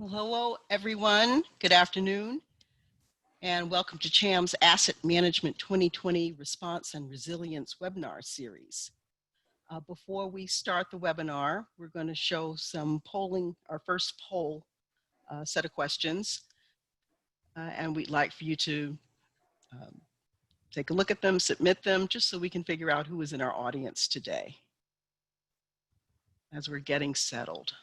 Well, hello, everyone. Good afternoon, and welcome to CHAM's Asset Management 2020 Response and Resilience webinar series. Before we start the webinar, we're going to show some polling, our first poll set of questions, and we'd like for you to take a look at them, submit them, just so we can figure out who is in our audience today as we're getting settled.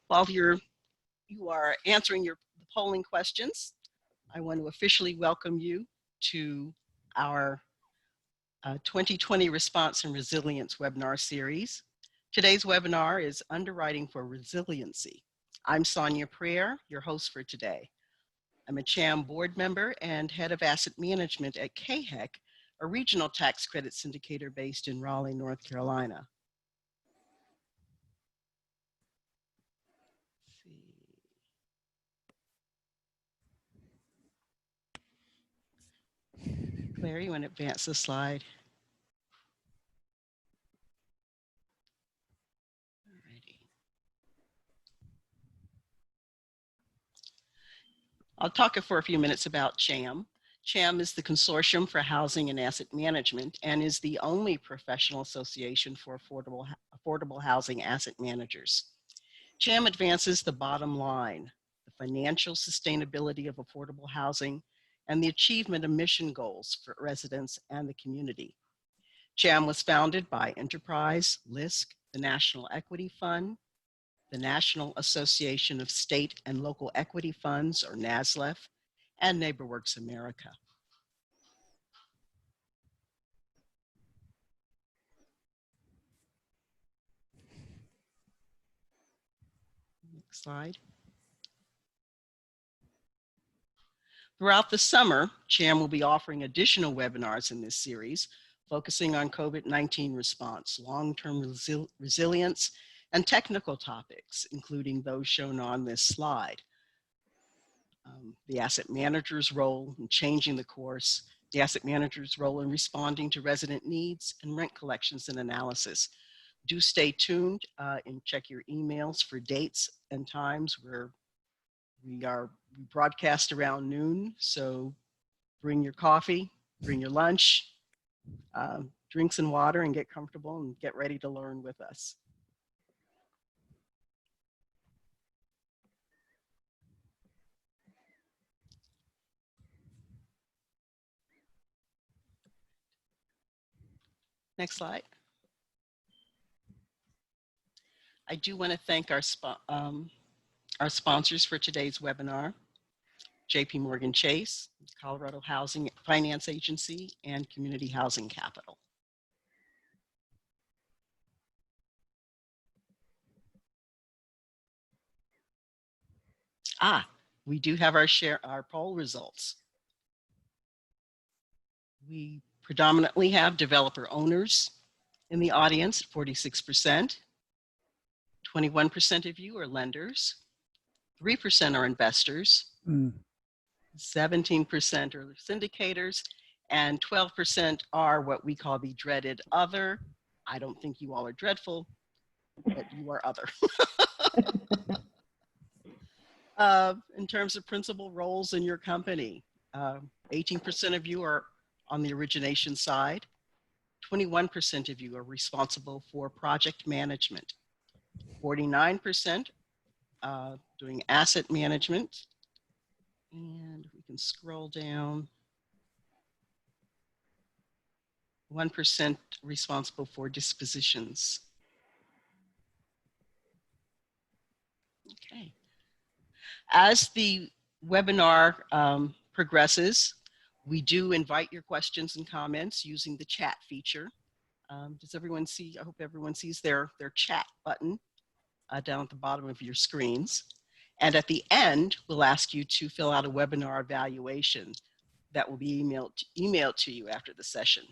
While you are answering the polling questions, I want to officially welcome you to our 2020 Response and Resilience webinar series. Today's webinar is Underwriting for Resiliency. I'm Sonia Prayer, your host for today. I'm a CHAM board member and head of asset management at CHAM, a regional tax credit syndicator based in Raleigh, North Carolina. Claire, you want to advance the slide? Alrighty. I'll talk for a few minutes about CHAM. CHAM is the Consortium for Housing and Asset Management and is the only professional association for affordable housing asset managers. CHAM advances the bottom line, the financial sustainability of affordable housing, and the achievement of mission goals for residents and the community. CHAM was founded by Enterprise, LISC, the National Equity Fund, the National Association of State and Local Equity Funds, or NASLEF, and NeighborWorks America. Next slide. Throughout the summer, CHAM will be offering additional webinars in this series, focusing on COVID-19 response, long-term resilience, and technical topics, including those shown on this slide. The asset manager's role in changing the course, the asset manager's role in responding to resident needs, and rent collections and analysis. Do stay tuned and check your emails for dates and times where we broadcast around noon, so bring your coffee, bring your lunch, drink some water, and get comfortable and get ready to learn with us. Next slide. I do want to thank our sponsors for today's webinar: JPMorgan Chase, Colorado Housing Finance Agency, and Community Housing Capital. We do have our poll results. We predominantly have developer owners in the audience, 46%. 21% of you are lenders. 3% are investors. 17% are syndicators, and 12% are what we call the dreaded other. I don't think you all are dreadful, but you are other. In terms of principal roles in your company, 18% of you are on the origination side. 21% of you are responsible for project management. 49% doing asset management. And we can scroll down. 1% responsible for dispositions. Okay. As the webinar progresses, we do invite your questions and comments using the chat feature. Does everyone see? I hope everyone sees their chat button down at the bottom of your screens. And at the end, we'll ask you to fill out a webinar evaluation that will be emailed to you after the session.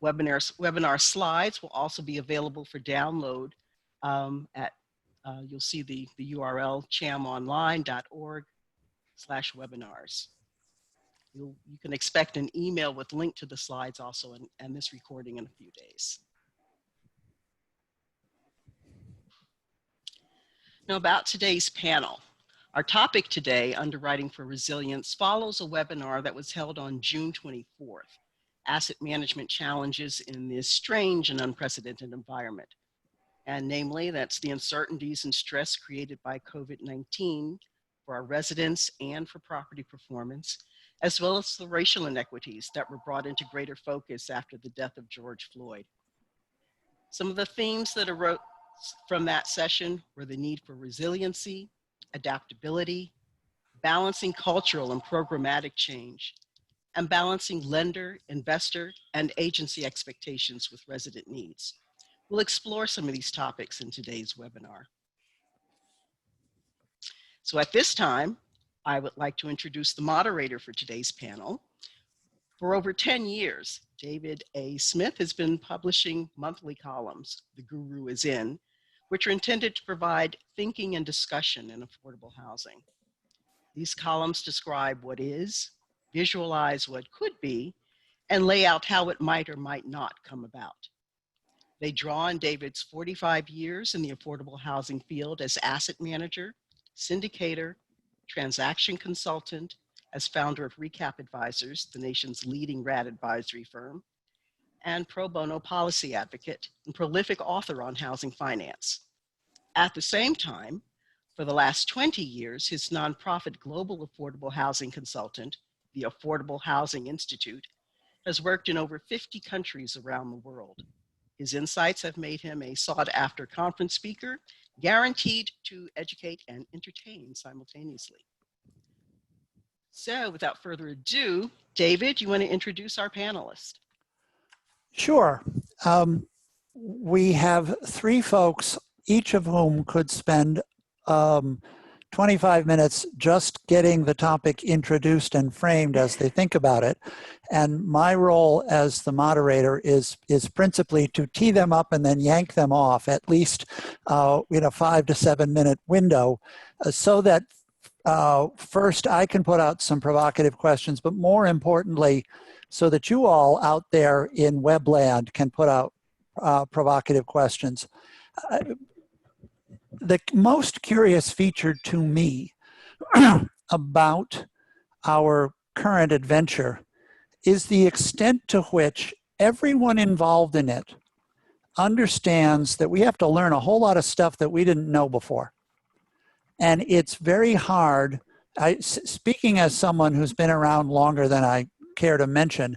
Webinar slides will also be available for download you'll see the URL chamonline.org/webinars. You can expect an email with link to the slides also and this recording in a few days. Now about today's panel. Our topic today, Underwriting for Resilience, follows a webinar that was held on June 24th, Asset Management Challenges in this Strange and Unprecedented Environment. And namely, that's the uncertainties and stress created by COVID-19 for our residents and for property performance, as well as the racial inequities that were brought into greater focus after the death of George Floyd. Some of the themes that arose from that session were the need for resiliency, adaptability, balancing cultural and programmatic change, and balancing lender, investor, and agency expectations with resident needs. We'll explore some of these topics in today's webinar. So at this time, I would like to introduce the moderator for today's panel. For over 10 years, David A. Smith has been publishing monthly columns, The Guru is In, which are intended to provide thinking and discussion in affordable housing. These columns describe what is, visualize what could be, and lay out how it might or might not come about. They draw on David's 45 years in the affordable housing field as asset manager, syndicator, transaction consultant, as founder of Recap Advisors, the nation's leading RAD advisory firm, and pro bono policy advocate and prolific author on housing finance. At the same time, for the last 20 years, his nonprofit global affordable housing consultant, the Affordable Housing Institute, has worked in over 50 countries around the world. His insights have made him a sought-after conference speaker, guaranteed to educate and entertain simultaneously. So without further ado, David, you want to introduce our panelists? Sure. We have three folks, each of whom could spend 25 minutes just getting the topic introduced and framed as they think about it. And my role as the moderator is principally to tee them up and then yank them off at least in a 5 to 7 minute window so that first I can put out some provocative questions, but more importantly, so that you all out there in webland can put out provocative questions. The most curious feature to me about our current adventure is the extent to which everyone involved in it understands that we have to learn a whole lot of stuff that we didn't know before. And it's very hard. Speaking as someone who's been around longer than I care to mention,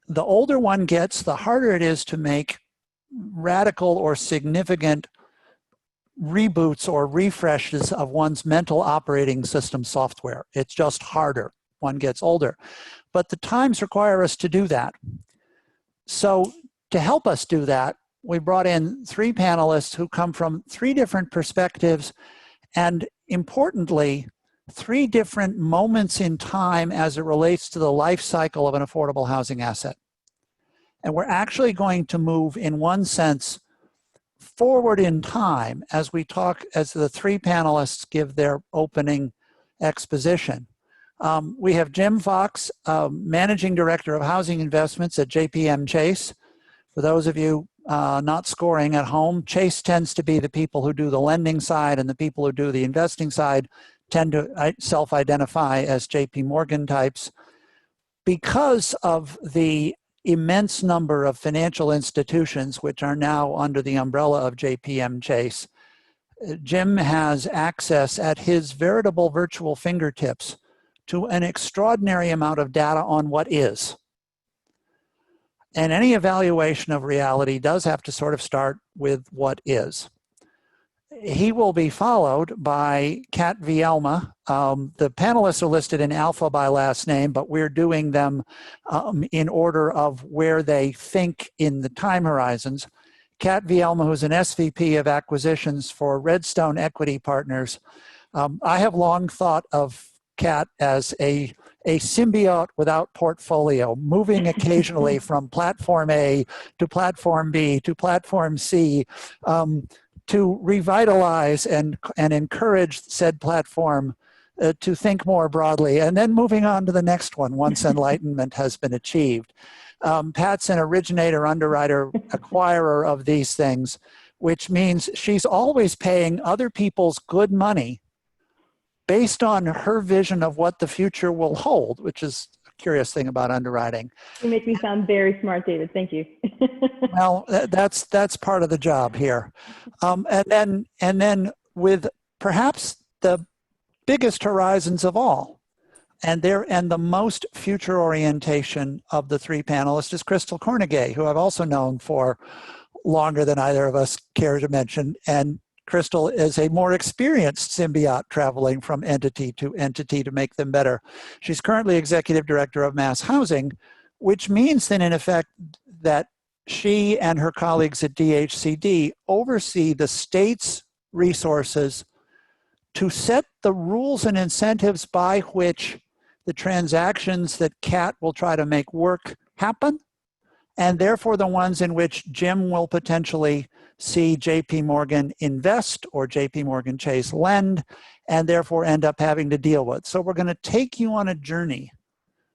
the older one gets, the harder it is to make radical or significant reboots or refreshes of one's mental operating system software. It's just harder. One gets older. But the times require us to do that. So to help us do that, we brought in three panelists who come from three different perspectives and, importantly, three different moments in time as it relates to the life cycle of an affordable housing asset. And we're actually going to move, in one sense, forward in time as we talk, as the three panelists give their opening exposition. We have Jim Fox, Managing Director of Housing Investments at JPM Chase. For those of you not scoring at home, Chase tends to be the people who do the lending side, and the people who do the investing side tend to self-identify as JPMorgan types. Because of the immense number of financial institutions which are now under the umbrella of JPM Chase, Jim has access at his veritable virtual fingertips to an extraordinary amount of data on what is. And any evaluation of reality does have to sort of start with what is. He will be followed by Kat Vielma. The panelists are listed in alpha by last name, but we're doing them in order of where they think in the time horizons. Kat Vielma, who's an SVP of acquisitions for Redstone Equity Partners. I have long thought of Kat as a symbiote without portfolio, moving occasionally from platform A to platform B to platform C, to revitalize and encourage said platform to think more broadly, and then moving on to the next one once enlightenment has been achieved. Pat's an originator, underwriter, acquirer of these things, which means she's always paying other people's good money based on her vision of what the future will hold, which is a curious thing about underwriting. You make me sound very smart, David. Thank you. Well, that's part of the job here. And then with perhaps the biggest horizons of all, and the most future orientation of the three panelists is Crystal Kornegay, who I've also known for longer than either of us care to mention. And Crystal is a more experienced symbiote traveling from entity to make them better. She's currently executive director of Mass Housing, which means then in effect that she and her colleagues at DHCD oversee the state's resources to set the rules and incentives by which the transactions that Kat will try to make work happen, and therefore the ones in which Jim will potentially see JPMorgan invest or JPMorgan Chase lend, and therefore end up having to deal with. So we're going to take you on a journey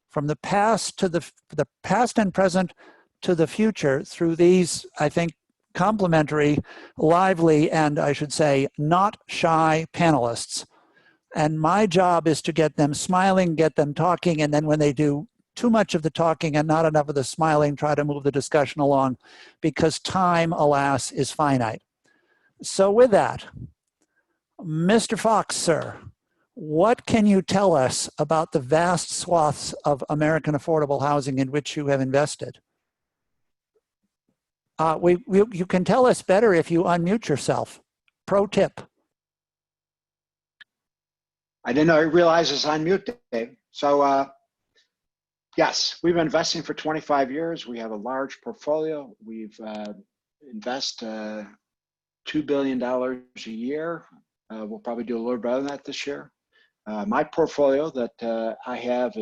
from the past to the past and present to the future through these, I think, complementary, lively, and I should say, not shy panelists. And my job is to get them smiling, get them talking, and then when they do too much of the talking and not enough of the smiling, try to move the discussion along, because time, alas, is finite. So with that, Mr. Fox, sir, what can you tell us about the vast swaths of American affordable housing in which you have invested? You can tell us better if you unmute yourself. Pro tip. I didn't realize it's on mute, Dave. So yes, we've been investing for 25 years. We have a large portfolio. We've invest $2 billion a year. We'll probably do a little better than that this year. My portfolio that I have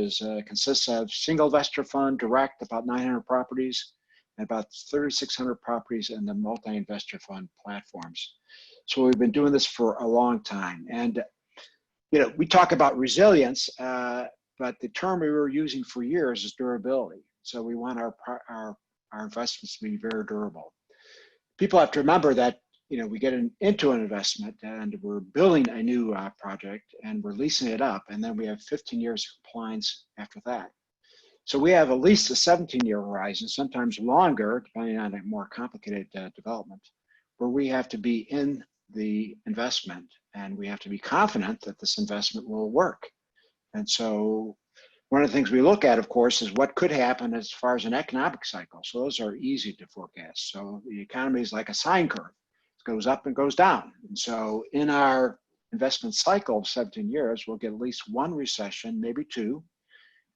consists of single investor fund, direct, about 900 properties, and about 3,600 properties in the multi-investor fund platforms. So we've been doing this for a long time. And we talk about resilience, but the term we were using for years is durability. So we want our investments to be very durable. People have to remember that we get into an investment and we're building a new project and we're leasing it up, and then we have 15 years of compliance after that. So we have at least a 17-year horizon, sometimes longer, depending on a more complicated development, where we have to be in the investment and we have to be confident that this investment will work. And so one of the things we look at, of course, is what could happen as far as an economic cycle. So those are easy to forecast. So the economy is like a sine curve. It goes up and goes down. And so in our investment cycle of 17 years, we'll get at least one recession, maybe two.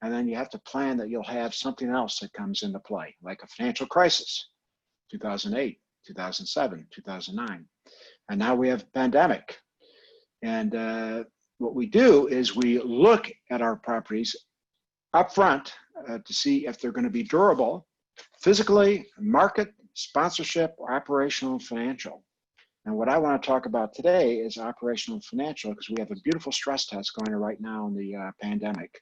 And then you have to plan that you'll have something else that comes into play, like a financial crisis, 2008, 2007, 2009. And now we have a pandemic. And what we do is we look at our properties up front to see if they're going to be durable, physically, market, sponsorship, or operational and financial. And what I want to talk about today is operational and financial, because we have a beautiful stress test going on right now in the pandemic.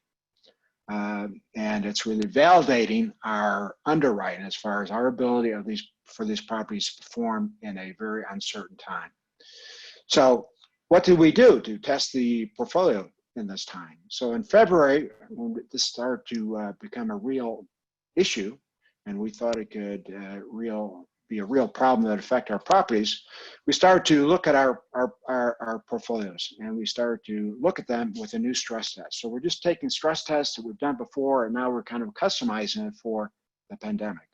And it's really validating our underwriting as far as our ability for these properties to perform in a very uncertain time. So what did we do to test the portfolio in this time? So in February, when this started to become a real issue, and we thought it could be a real problem that affect our properties, we started to look at our portfolios, and we started to look at them with a new stress test. So we're just taking stress tests that we've done before, and now we're kind of customizing it for the pandemic.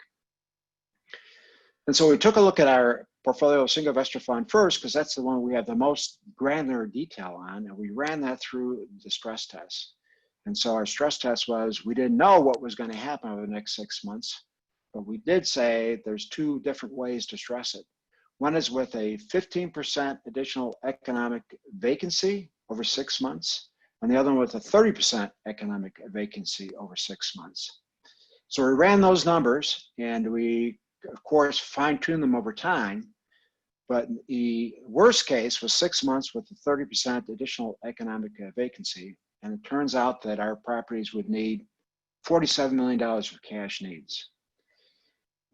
And so we took a look at our portfolio single investor fund first, because that's the one we have the most granular detail on, and we ran that through the stress test. And so our stress test was, we didn't know what was going to happen over the next 6 months, but we did say there's two different ways to stress it. One is with a 15% additional economic vacancy over 6 months, and the other one with a 30% economic vacancy over 6 months. So we ran those numbers, and we, of course, fine-tuned them over time. But the worst case was 6 months with a 30% additional economic vacancy. And it turns out that our properties would need $47 million of cash needs.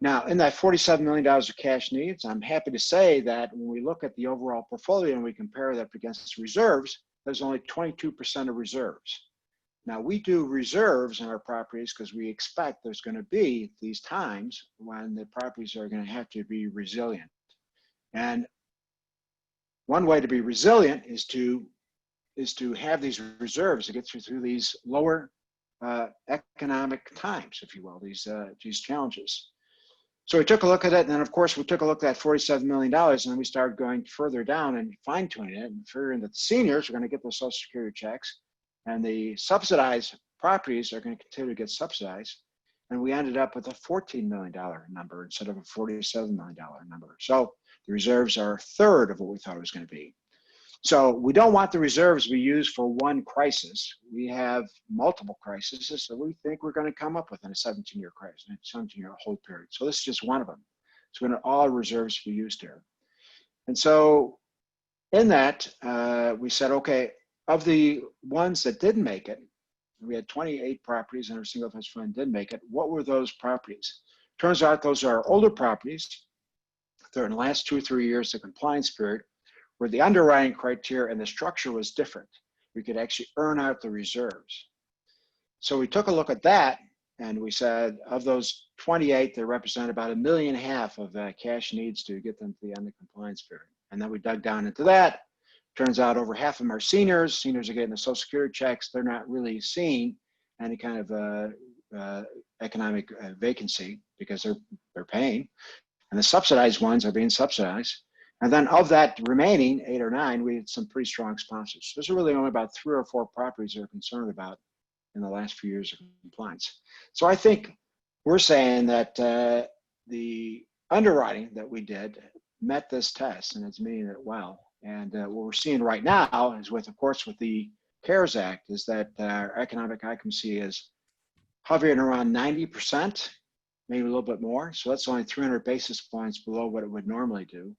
Now, in that $47 million of cash needs, I'm happy to say that when we look at the overall portfolio and we compare that against reserves, there's only 22% of reserves. Now, we do reserves in our properties because we expect there's going to be these times when the properties are going to have to be resilient. And one way to be resilient is to have these reserves to get through these lower economic times, if you will, these challenges. So we took a look at it, and then of course we took a look at that $47 million, and then we started going further down and fine-tuning it and figuring that the seniors are going to get those Social Security checks, and the subsidized properties are going to continue to get subsidized. And we ended up with a $14 million number instead of a $47 million number. So the reserves are a third of what we thought it was going to be. So we don't want the reserves to be used for one crisis. We have multiple crises that we think we're going to come up with in a 17-year crisis, a 17-year hold period. So this is just one of them. So we want all reserves to be used here. And so in that, we said, okay, of the ones that didn't make it, we had 28 properties in our single family fund didn't make it. What were those properties? Turns out those are older properties. They're in the last 2 or 3 years of compliance period, where the underwriting criteria and the structure was different. We could actually earn out the reserves. So we took a look at that, and we said of those 28, they represent about $1.5 million of cash needs to get them to the end of compliance period. And then we dug down into that. Turns out over half of them are seniors. Seniors are getting the Social Security checks. They're not really seeing any kind of economic vacancy because they're paying. And the subsidized ones are being subsidized. And then of that remaining 8 or 9, we had some pretty strong sponsors. There's really only about 3 or 4 properties they're concerned about in the last few years of compliance. So I think we're saying that the underwriting that we did met this test, and it's meeting it well. And what we're seeing right now is with, of course, with the CARES Act, is that our economic occupancy is hovering around 90%, maybe a little bit more. So that's only 300 basis points below what it would normally do.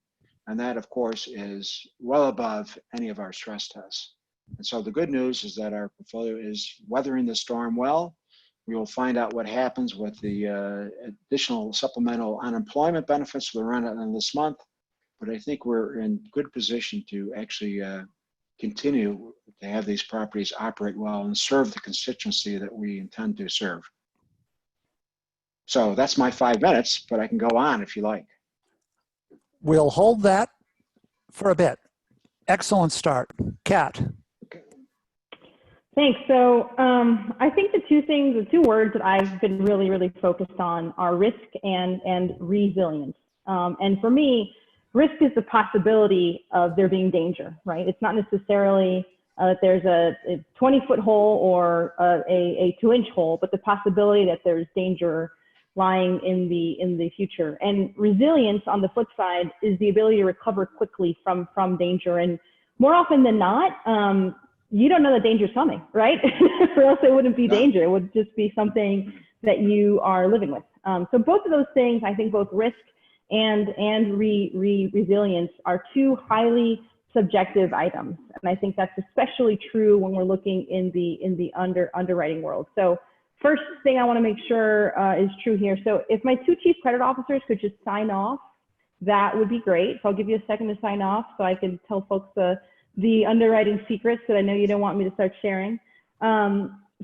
And that, of course, is well above any of our stress tests. And so the good news is that our portfolio is weathering the storm well. We will find out what happens with the additional supplemental unemployment benefits we'll run in this month. But I think we're in good position to actually continue to have these properties operate well and serve the constituency that we intend to serve. So that's my 5 minutes, but I can go on if you like. We'll hold that for a bit. Excellent start. Kat. Thanks. So I think the two words that I've been really focused on are risk and resilience. And for me, risk is the possibility of there being danger, right? It's not necessarily that there's a 20-foot hole or a 2-inch hole, but the possibility that there's danger lying in the future. And resilience, on the flip side, is the ability to recover quickly from danger. And more often than not, you don't know that danger's coming, right? Or else it wouldn't be danger. It would just be something that you are living with. So both of those things, I think both risk and resilience are two highly subjective items. And I think that's especially true when we're looking in the underwriting world. So first thing I want to make sure is true here. So if my 2 chief credit officers could just sign off, that would be great. So I'll give you a second to sign off so I can tell folks the underwriting secrets that I know you don't want me to start sharing.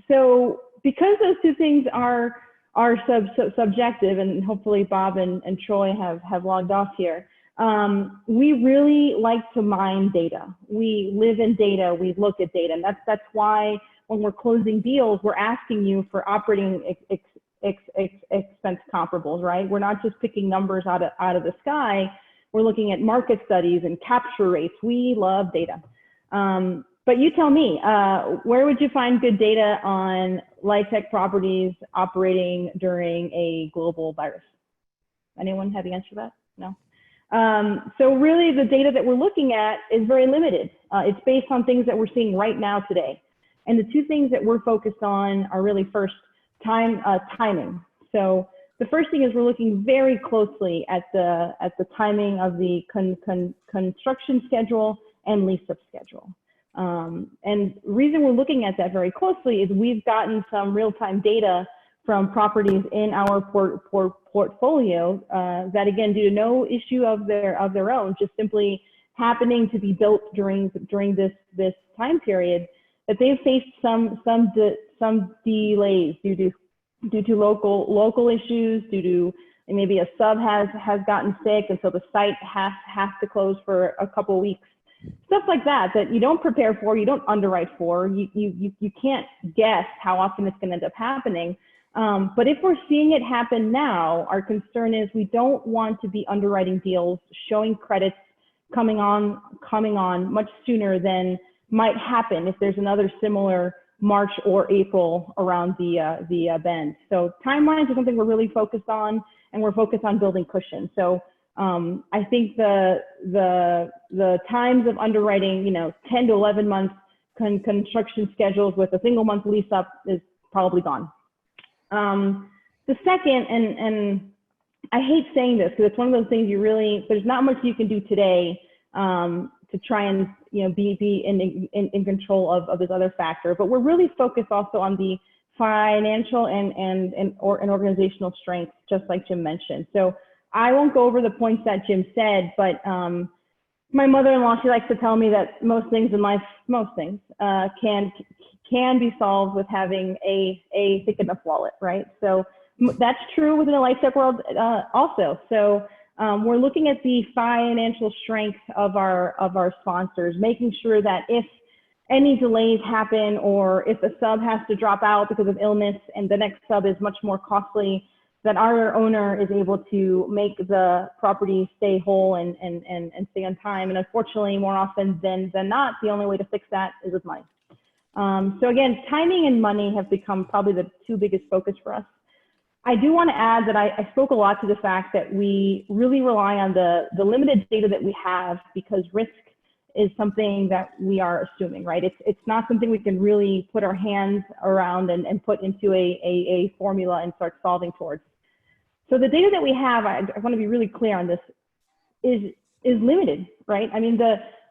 So because those 2 things are subjective, and hopefully Bob and Troy have logged off here, we really like to mine data. We live in data, we look at data, and that's why when we're closing deals, we're asking you for operating expense comparables, right? We're not just picking numbers out of the sky. We're looking at market studies and capture rates. We love data. But you tell me, where would you find good data on life tech properties operating during a global virus? Anyone have the answer to that? No? So really the data that we're looking at is very limited. It's based on things that we're seeing right now today. And the two things that we're focused on are really first timing. So the first thing is we're looking very closely at the timing of the construction schedule and lease-up schedule. And the reason we're looking at that very closely is we've gotten some real-time data from properties in our portfolio that, again, due to no issue of their own, just simply happening to be built during this time period, that they've faced some delays due to local issues, due to maybe a sub has gotten sick, and so the site has to close for a couple of weeks. Stuff like that you don't prepare for, you don't underwrite for, you can't guess how often it's going to end up happening. But if we're seeing it happen now, our concern is we don't want to be underwriting deals showing credits coming on much sooner than might happen if there's another similar March or April around the bend. So timelines are something we're really focused on, and we're focused on building cushion. So I think the times of underwriting, 10 to 11 months construction schedules with a single month lease up is probably gone. The second, and I hate saying this because it's one of those things there's not much you can do today to try and be in control of this other factor, but we're really focused also on the financial and organizational strength, just like Jim mentioned. So I won't go over the points that Jim said, but my mother-in-law, she likes to tell me that most things in life, can be solved with having a thick enough wallet, right? So that's true within the life tech world also. So we're looking at the financial strength of our sponsors, making sure that if any delays happen or if a sub has to drop out because of illness and the next sub is much more costly, that our owner is able to make the property stay whole and stay on time. And unfortunately, more often than not, the only way to fix that is with money. So again, timing and money have become probably the two biggest focus for us. I do want to add that I spoke a lot to the fact that we really rely on the limited data that we have, because risk is something that we are assuming, right? It's not something we can really put our hands around and put into a formula and start solving towards. So the data that we have, I want to be really clear on this, is limited, right? I mean,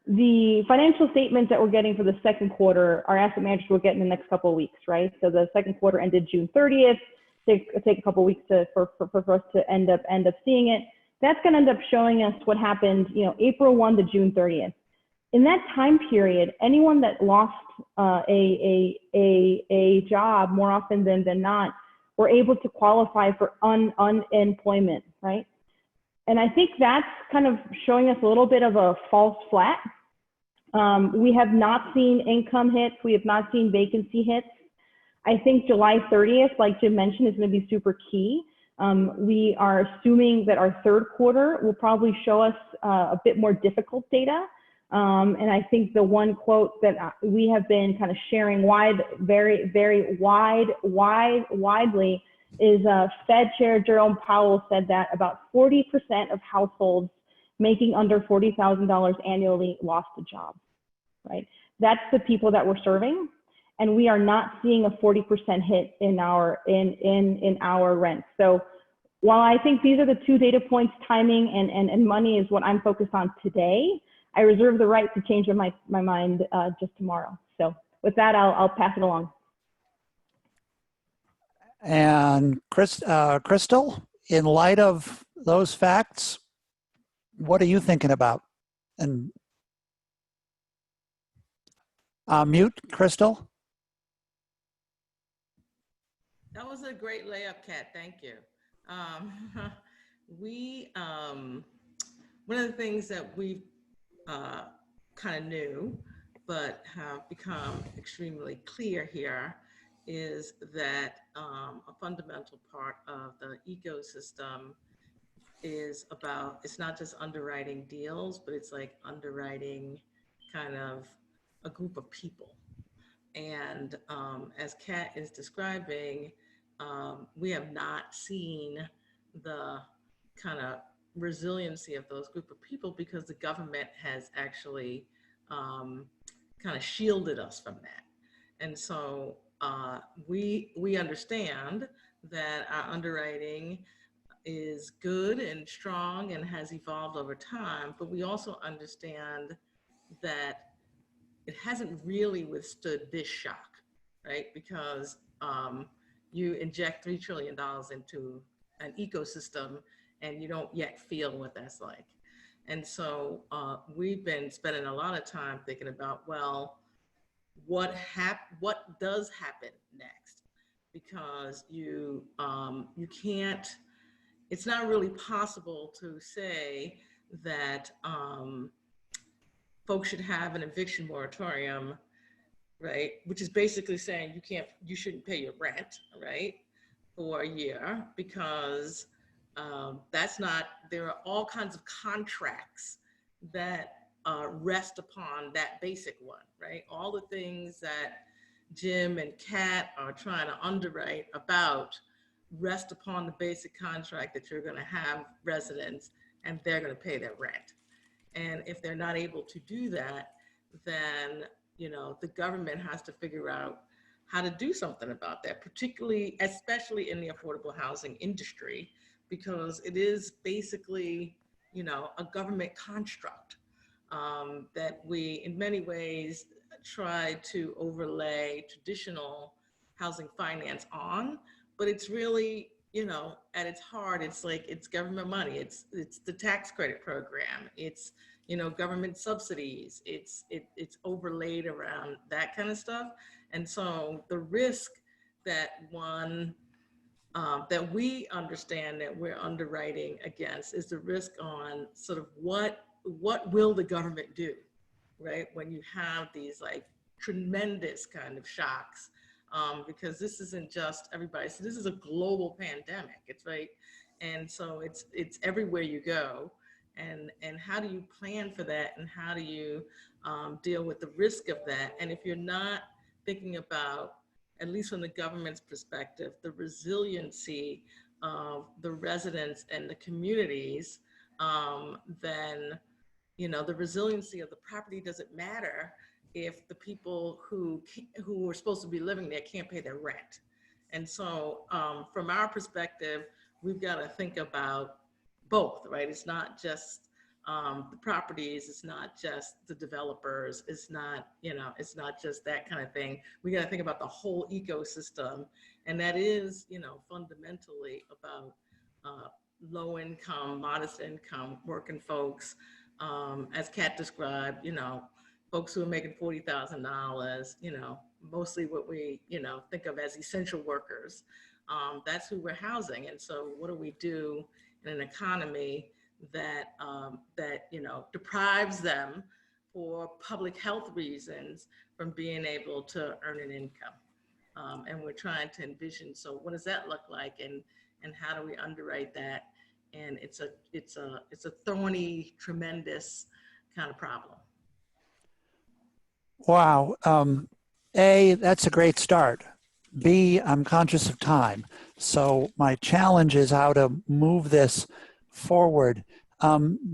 the financial statements that we're getting for the second quarter, our asset managers will get in the next couple of weeks, right? So the second quarter ended June 30th. Take a couple of weeks for us to end up seeing it. That's going to end up showing us what happened, April 1 to June 30th. In that time period, anyone that lost a job more often than not were able to qualify for unemployment, right? And I think that's kind of showing us a little bit of a false flat. We have not seen income hits. We have not seen vacancy hits. I think July 30th, like Jim mentioned, is going to be super key. We are assuming that our third quarter will probably show us a bit more difficult data. And I think the one quote that we have been kind of sharing very widely is Fed Chair Jerome Powell said that about 40% of households making under $40,000 annually lost a job, right? That's the people that we're serving. And we are not seeing a 40% hit in our rent. So while I think these are the two data points, timing and money is what I'm focused on today, I reserve the right to change my mind just tomorrow. So with that, I'll pass it along. And Crystal, in light of those facts, what are you thinking about? And mute, Crystal. That was a great layup, Kat. Thank you. One of the things that we kind of knew, but have become extremely clear here, is that a fundamental part of the ecosystem is about, it's not just underwriting deals, but it's like underwriting kind of a group of people. And as Kat is describing, we have not seen the kind of resiliency of those group of people because the government has actually kind of shielded us from that. And so we understand that our underwriting is good and strong and has evolved over time, but we also understand that it hasn't really withstood this shock, right? Because you inject $3 trillion into an ecosystem and you don't yet feel what that's like. And so we've been spending a lot of time thinking about, well, what does happen next? Because you can't, it's not really possible to say that folks should have an eviction moratorium, right? Which is basically saying you shouldn't pay your rent, right, for a year, because that's not, there are all kinds of contracts that rest upon that basic one, right? All the things that Jim and Kat are trying to underwrite about rest upon the basic contract that you're gonna have residents and they're gonna pay their rent. And if they're not able to do that, then, you know, the government has to figure out how to do something about that, especially in the affordable housing industry, because it is basically, you know, a government construct that we, in many ways, try to overlay traditional housing finance on, but it's really, you know, at its heart, it's like, it's government money. It's the tax credit program. It's, you know, government subsidies. It's overlaid around that kind of stuff. And so the risk that that we understand that we're underwriting against is the risk on sort of what will the government do, right? When you have these like tremendous kind of shocks. Because this isn't just everybody. So this is a global pandemic. It's right, and so it's everywhere you go. And how do you plan for that? And how do you deal with the risk of that? And if you're not thinking about, at least from the government's perspective, the resiliency of the residents and the communities, then, you know, the resiliency of the property doesn't matter if the people who are supposed to be living there can't pay their rent. And so from our perspective, we've got to think about both, right? It's not just the properties, it's not just the developers, it's not, you know, it's not just that kind of thing. We got to think about the whole ecosystem. And that is, you know, fundamentally about low income, modest income, working folks, as Kat described, you know, folks who are making $40,000, you know, mostly what we, you know, think of as essential workers. That's who we're housing. And so what do we do in an economy that, you know, deprives them for public health reasons from being able to earn an income? And we're trying to envision, so what does that look like? And how do we underwrite that? And it's a thorny, tremendous kind of problem. Wow. A, that's a great start. B, I'm conscious of time. So my challenge is how to move this forward.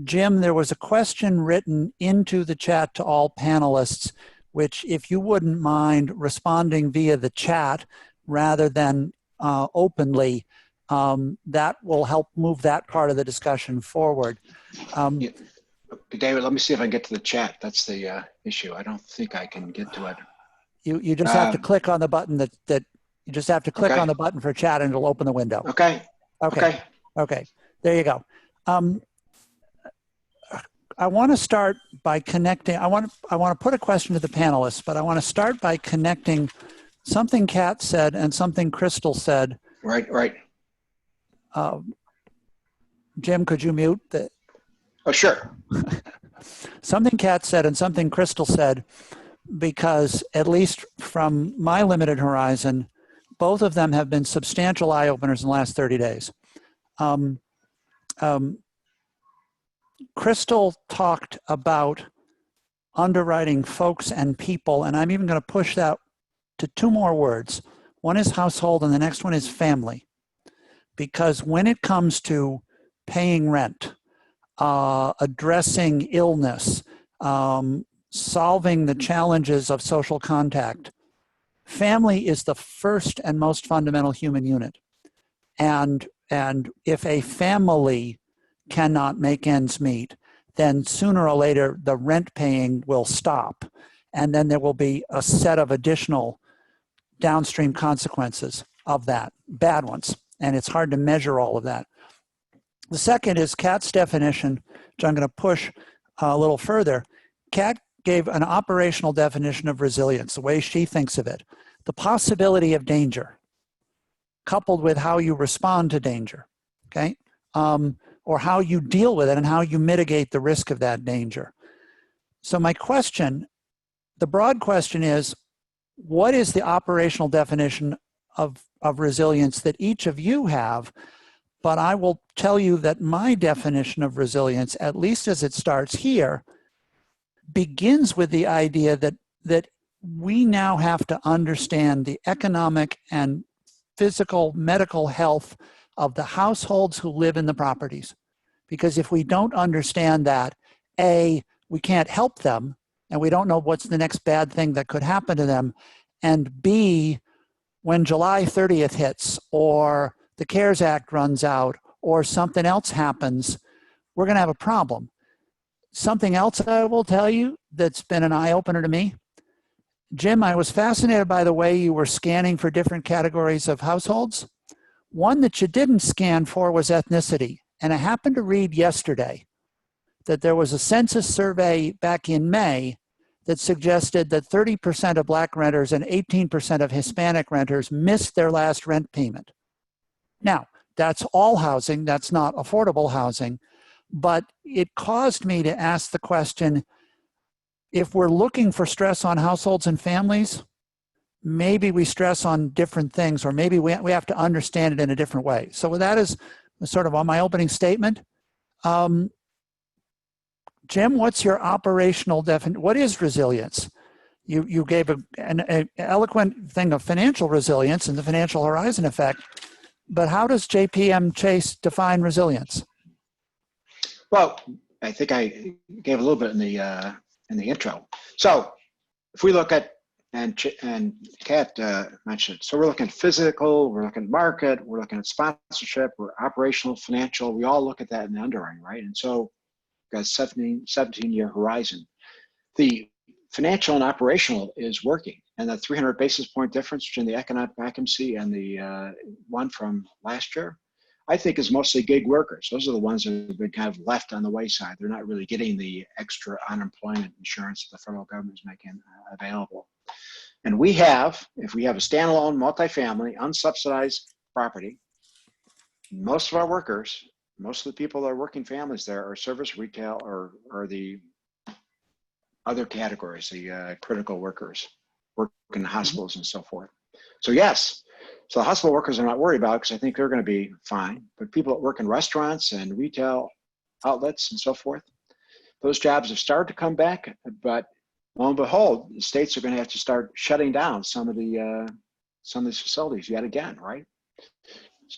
Jim, there was a question written into the chat to all panelists, which if you wouldn't mind responding via the chat rather than openly, that will help move that part of the discussion forward. Yeah. David, let me see if I can get to the chat. That's the issue. I don't think I can get to it. You just have to click on the button that you just have to click on the button for chat and it'll open the window. Okay. Okay. There you go. I want to start by connecting. I want to put a question to the panelists, but I want to start by connecting something Kat said and something Crystal said. Right. Jim, could you mute the? Oh, sure. Something Kat said and something Crystal said, because at least from my limited horizon, both of them have been substantial eye openers in the last 30 days. Crystal talked about underwriting folks and people, and I'm even going to push that to two more words. One is household and the next one is family. Because when it comes to paying rent, addressing illness, solving the challenges of social contact, family is the first and most fundamental human unit. And if a family cannot make ends meet, then sooner or later the rent paying will stop. And then there will be a set of additional downstream consequences of that, bad ones. And it's hard to measure all of that. The second is Kat's definition, which I'm going to push a little further. Kat gave an operational definition of resilience, the way she thinks of it. The possibility of danger, coupled with how you respond to danger, okay? Or how you deal with it and how you mitigate the risk of that danger. So my question, the broad question is, what is the operational definition of resilience that each of you have? But I will tell you that my definition of resilience, at least as it starts here, begins with the idea that we now have to understand the economic and physical, medical health of the households who live in the properties. Because if we don't understand that, A, we can't help them, and we don't know what's the next bad thing that could happen to them, and B, when July 30th hits, or the CARES Act runs out, or something else happens, we're going to have a problem. Something else I will tell you that's been an eye-opener to me, Jim, I was fascinated by the way you were scanning for different categories of households. One that you didn't scan for was ethnicity. And I happened to read yesterday that there was a census survey back in May that suggested that 30% of Black renters and 18% of Hispanic renters missed their last rent payment. Now, that's all housing, that's not affordable housing, but it caused me to ask the question, if we're looking for stress on households and families, maybe we stress on different things, or maybe we have to understand it in a different way. So with that as sort of on my opening statement, Jim, what's your operational definition? What is resilience? You gave an eloquent thing of financial resilience and the financial horizon effect, but how does JPM Chase define resilience? Well, I think I gave a little bit in the intro. So if we look at, and Kat mentioned, so we're looking at physical, we're looking at market, we're looking at sponsorship, we're operational, financial, we all look at that in the underwriting, right? And so we've got a 17-year horizon. The financial and operational is working, and the 300 basis point difference between the economic vacancy and the one from last year, I think is mostly gig workers. Those are the ones that have been kind of left on the wayside. They're not really getting the extra unemployment insurance that the federal government is making available. And we have, if we have a standalone multifamily, unsubsidized property, most of our workers, most of the people that are working families there are service, retail, or the other categories, the critical workers, work in the hospitals and so forth. So yes, so the hospital workers are not worried about, because I think they're going to be fine. But people that work in restaurants and retail outlets and so forth, those jobs have started to come back, but lo and behold, the states are going to have to start shutting down some of these facilities yet again, right?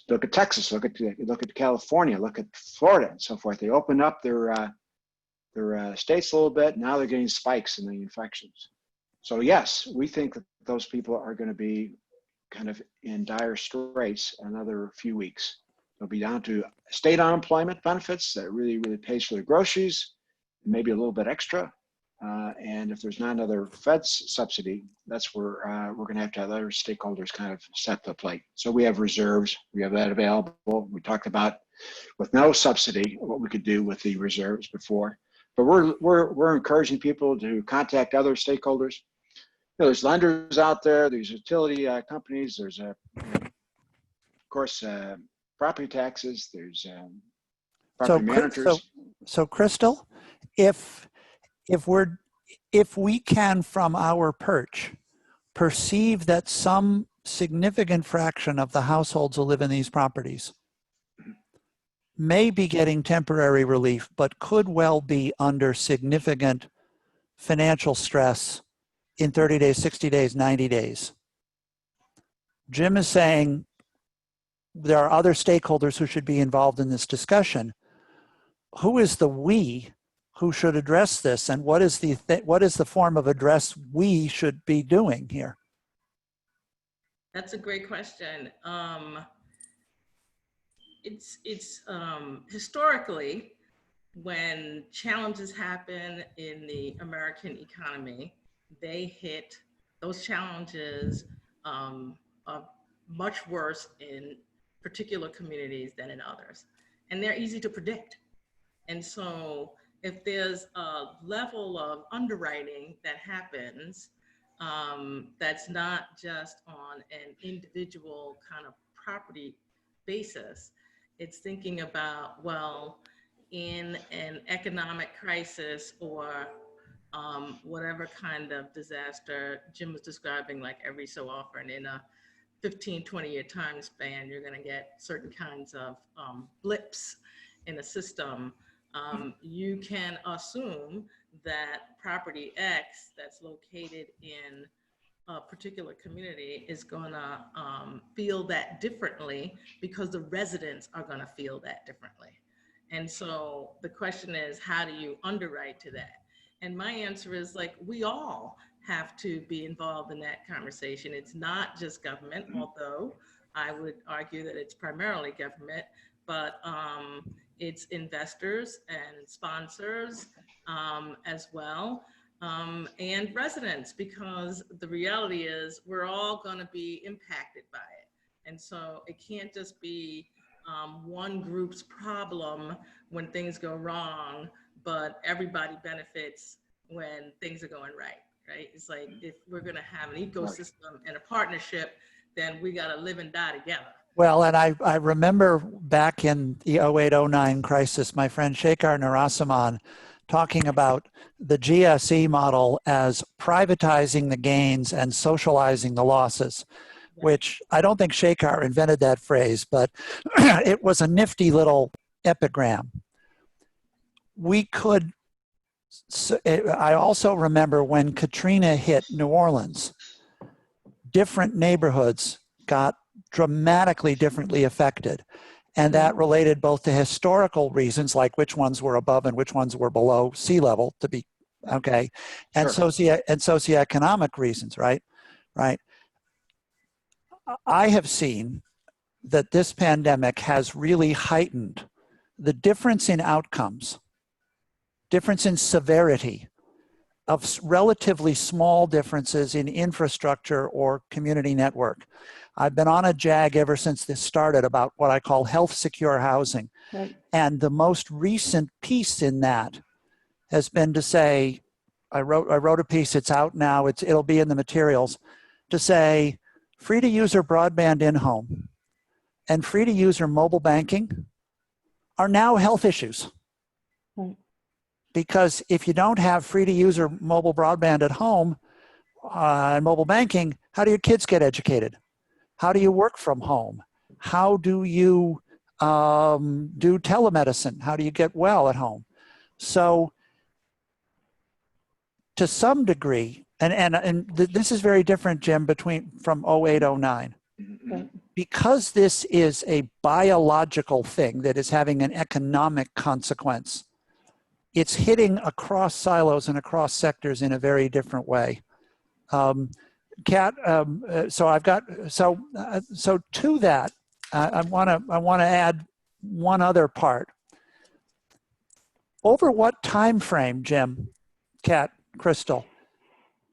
Look at Texas, look at California, look at Florida and so forth. They opened up their states a little bit. Now they're getting spikes in the infections. So yes, we think that those people are going to be kind of in dire straits another few weeks. They'll be down to state unemployment benefits that really, really pays for the groceries, maybe a little bit extra. And if there's not another Fed's subsidy, that's where we're going to have other stakeholders kind of set the plate. So we have reserves, we have that available. We talked about with no subsidy what we could do with the reserves before. But we're encouraging people to contact other stakeholders. You know, there's lenders out there, there's utility companies, there's of course property taxes, there's property managers. So Crystal, if we can from our perch perceive that some significant fraction of the households who live in these properties may be getting temporary relief, but could well be under significant financial stress in 30 days, 60 days, 90 days. Jim is saying there are other stakeholders who should be involved in this discussion. Who is the we who should address this, and what is the form of address we should be doing here? That's a great question. It's historically, when challenges happen in the American economy, those challenges are much worse in particular communities than in others. And they're easy to predict. And so if there's a level of underwriting that happens, that's not just on an individual kind of property basis, it's thinking about, well, in an economic crisis or whatever kind of disaster Jim was describing, like every so often in a 15, 20-year time span, you're going to get certain kinds of blips in a system. You can assume that property X that's located in a particular community is going to feel that differently because the residents are going to feel that differently. And so the question is, how do you underwrite to that? And my answer is, like, we all have to be involved in that conversation. It's not just government, although I would argue that it's primarily government, but it's investors and sponsors as well, and residents, because the reality is we're all going to be impacted by it. And so it can't just be one group's problem when things go wrong, but everybody benefits when things are going right, right? It's like, if we're going to have an ecosystem and a partnership, then we got to live and die together. Well, and I remember back in the 08-09 crisis, my friend Shekhar Narasimhan talking about the GSE model as privatizing the gains and socializing the losses, which I don't think Shekhar invented that phrase, but it was a nifty little epigram. I also remember when Katrina hit New Orleans, different neighborhoods got dramatically differently affected. And that related both to historical reasons, like which ones were above and which ones were below sea level, to be, okay, and Sure. socioeconomic reasons, right? Right. I have seen that this pandemic has really heightened the difference in outcomes, difference in severity of relatively small differences in infrastructure or community network. I've been on a jag ever since this started about what I call health secure housing. Right. And the most recent piece in that has been to say, I wrote a piece, it's out now, it'll be in the materials, to say free to user broadband in-home and free to user mobile banking are now health issues. Right. Because if you don't have free to user mobile broadband at home and mobile banking, how do your kids get educated? How do you work from home? How do you do telemedicine? How do you get well at home? So to some degree, and this is very different, Jim, from 08-09. Right. Because this is a biological thing that is having an economic consequence, it's hitting across silos and across sectors in a very different way. Kat, so to that, I want to add one other part. Over what time frame, Jim, Kat, Crystal,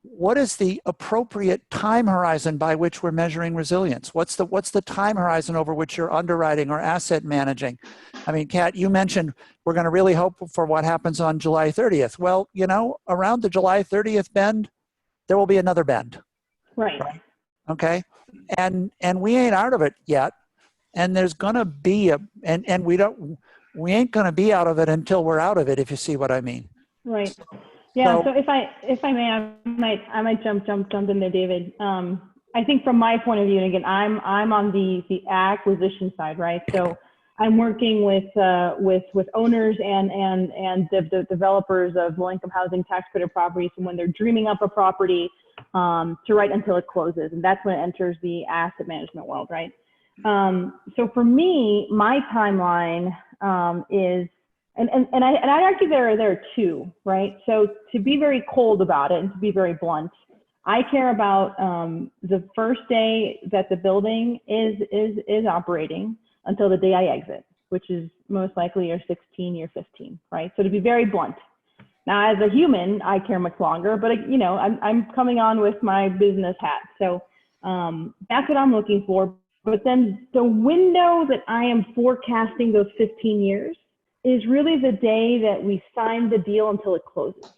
what is the appropriate time horizon by which we're measuring resilience? What's the time horizon over which you're underwriting or asset managing? I mean, Kat, you mentioned we're going to really hope for what happens on July 30th. Well, you know, around the July 30th bend, there will be another bend. Right. Okay. And we ain't out of it yet. And there's going to be we ain't going to be out of it until we're out of it, if you see what I mean. Right. Yeah. So if I may, I might jump in there, David. I think from my point of view, and again, I'm on the acquisition side, right? So I'm working with owners and the developers of low-income housing tax credit properties, and when they're dreaming up a property to right until it closes, and that's when it enters the asset management world, right? So for me, my timeline is, and I argue there are two, right? So to be very cold about it and to be very blunt, I care about the first day that the building is operating until the day I exit, which is most likely year 16, year 15, right? So to be very blunt. Now, as a human, I care much longer, but you know, I'm coming on with my business hat. So that's what I'm looking for. But then the window that I am forecasting those 15 years is really the day that we sign the deal until it closes.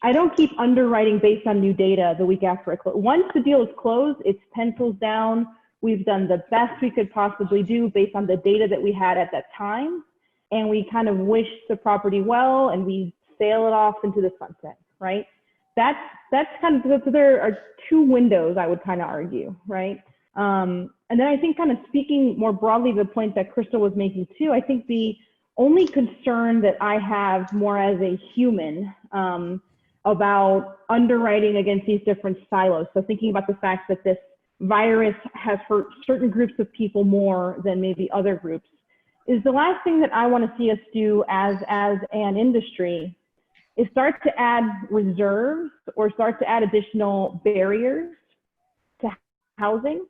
I don't keep underwriting based on new data the week after it closes. Once the deal is closed, it's pencils down. We've done the best we could possibly do based on the data that we had at that time. And we kind of wish the property well, and we sail it off into the sunset, right? That's kind of, so there are two windows, I would kind of argue, right? And then I think, kind of speaking more broadly to the point that Crystal was making too, I think the only concern that I have more as a human about underwriting against these different silos. So thinking about the fact that this virus has hurt certain groups of people more than maybe other groups, is the last thing that I want to see us do as an industry is start to add reserves or start to add additional barriers to housing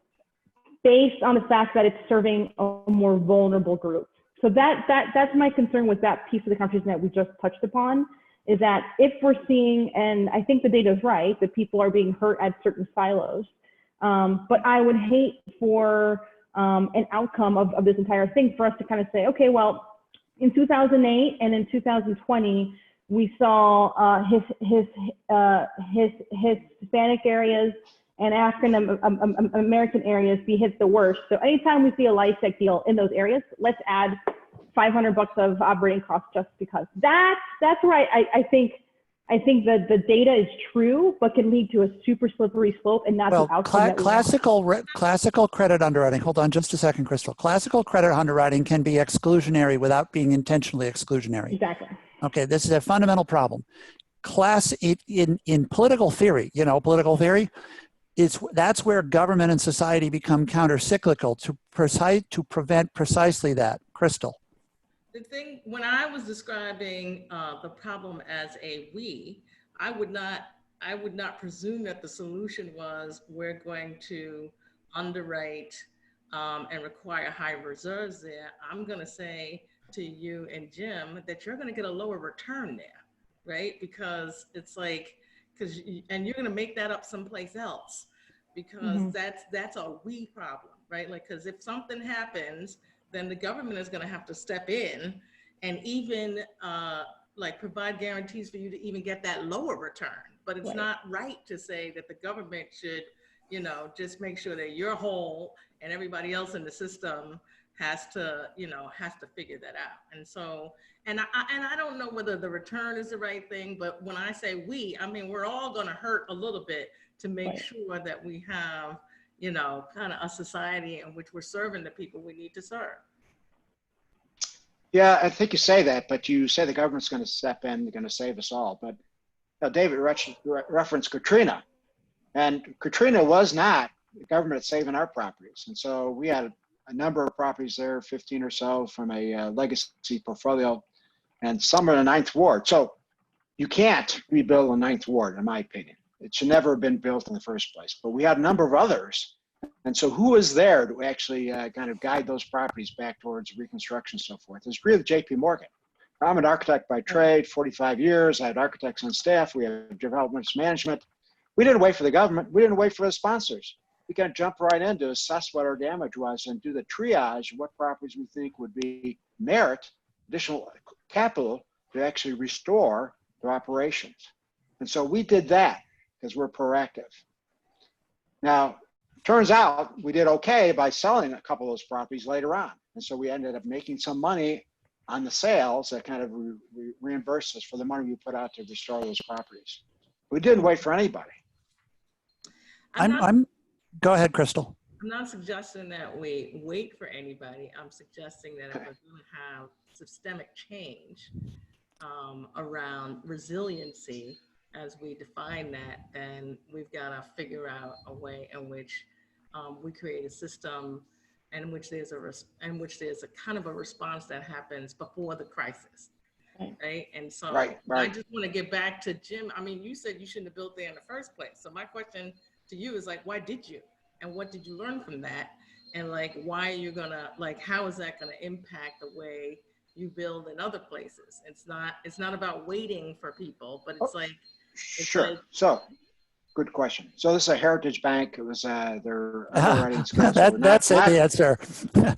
based on the fact that it's serving a more vulnerable group. So that's my concern with that piece of the conversation that we just touched upon, is that if we're seeing, and I think the data is right, that people are being hurt at certain silos, but I would hate for an outcome of this entire thing for us to kind of say, okay, well, in 2008 and in 2020, we saw Hispanic areas and African American areas be hit the worst. So anytime we see a LIHTC deal in those areas, let's add $500 of operating costs just because. That's where I think that the data is true, but can lead to a super slippery slope and not the outcome that we want. Classical credit underwriting, hold on just a second, Crystal. Classical credit underwriting can be exclusionary without being intentionally exclusionary. Exactly. Okay, this is a fundamental problem. In political theory, political theory, that's where government and society become counter-cyclical to prevent precisely that. Crystal. The thing, when I was describing the problem as a we, I would not presume that the solution was we're going to underwrite and require high reserves there. I'm going to say to you and Jim that you're going to get a lower return there, right? Because it's like, and you're going to make that up someplace else, because that's a we problem, right? Like, because if something happens, then the government is going to have to step in and even like provide guarantees for you to even get that lower return. But it's not right to say that the government should, just make sure that you're whole and everybody else in the system has to figure that out. And so, and I don't know whether the return is the right thing, but when I say we, I mean, we're all going to hurt a little bit to make sure that we have, kind of a society in which we're serving the people we need to serve. Yeah, I think you say that, but you say the government's going to step in, they're going to save us all. But David referenced Katrina, and Katrina was not the government saving our properties. And so we had a number of properties there, 15 or so from a legacy portfolio, and some are in the 9th Ward. So you can't rebuild the 9th Ward, in my opinion. It should never have been built in the first place. But we had a number of others. And so who was there to actually kind of guide those properties back towards reconstruction and so forth? It's really JPMorgan. I'm an architect by trade, 45 years. I had architects on staff. We had development management. We didn't wait for the government. We didn't wait for the sponsors. We kind of jumped right in to assess what our damage was and do the triage of what properties we think would be merit additional capital to actually restore their operations. And so we did that because we're proactive. Now, turns out we did okay by selling a couple of those properties later on. And so we ended up making some money on the sales that kind of reimbursed us for the money we put out to restore those properties. We didn't wait for anybody. Go ahead, Crystal. I'm not suggesting that we wait for anybody. I'm suggesting that if we're going to have systemic change around resiliency, as we define that, then we've got to figure out a way in which we create a system in which there's a kind of a response that happens before the crisis. Right. And so Right. I just want to get back to Jim. I mean, you said you shouldn't have built there in the first place. So my question to you is like, why did you? And what did you learn from that? And like, why are you gonna, like, how is that gonna impact the way you build in other places? It's not about waiting for people, but it's like, Sure. So, good question. So this is a heritage bank. It was their underwriting skills. That's the answer.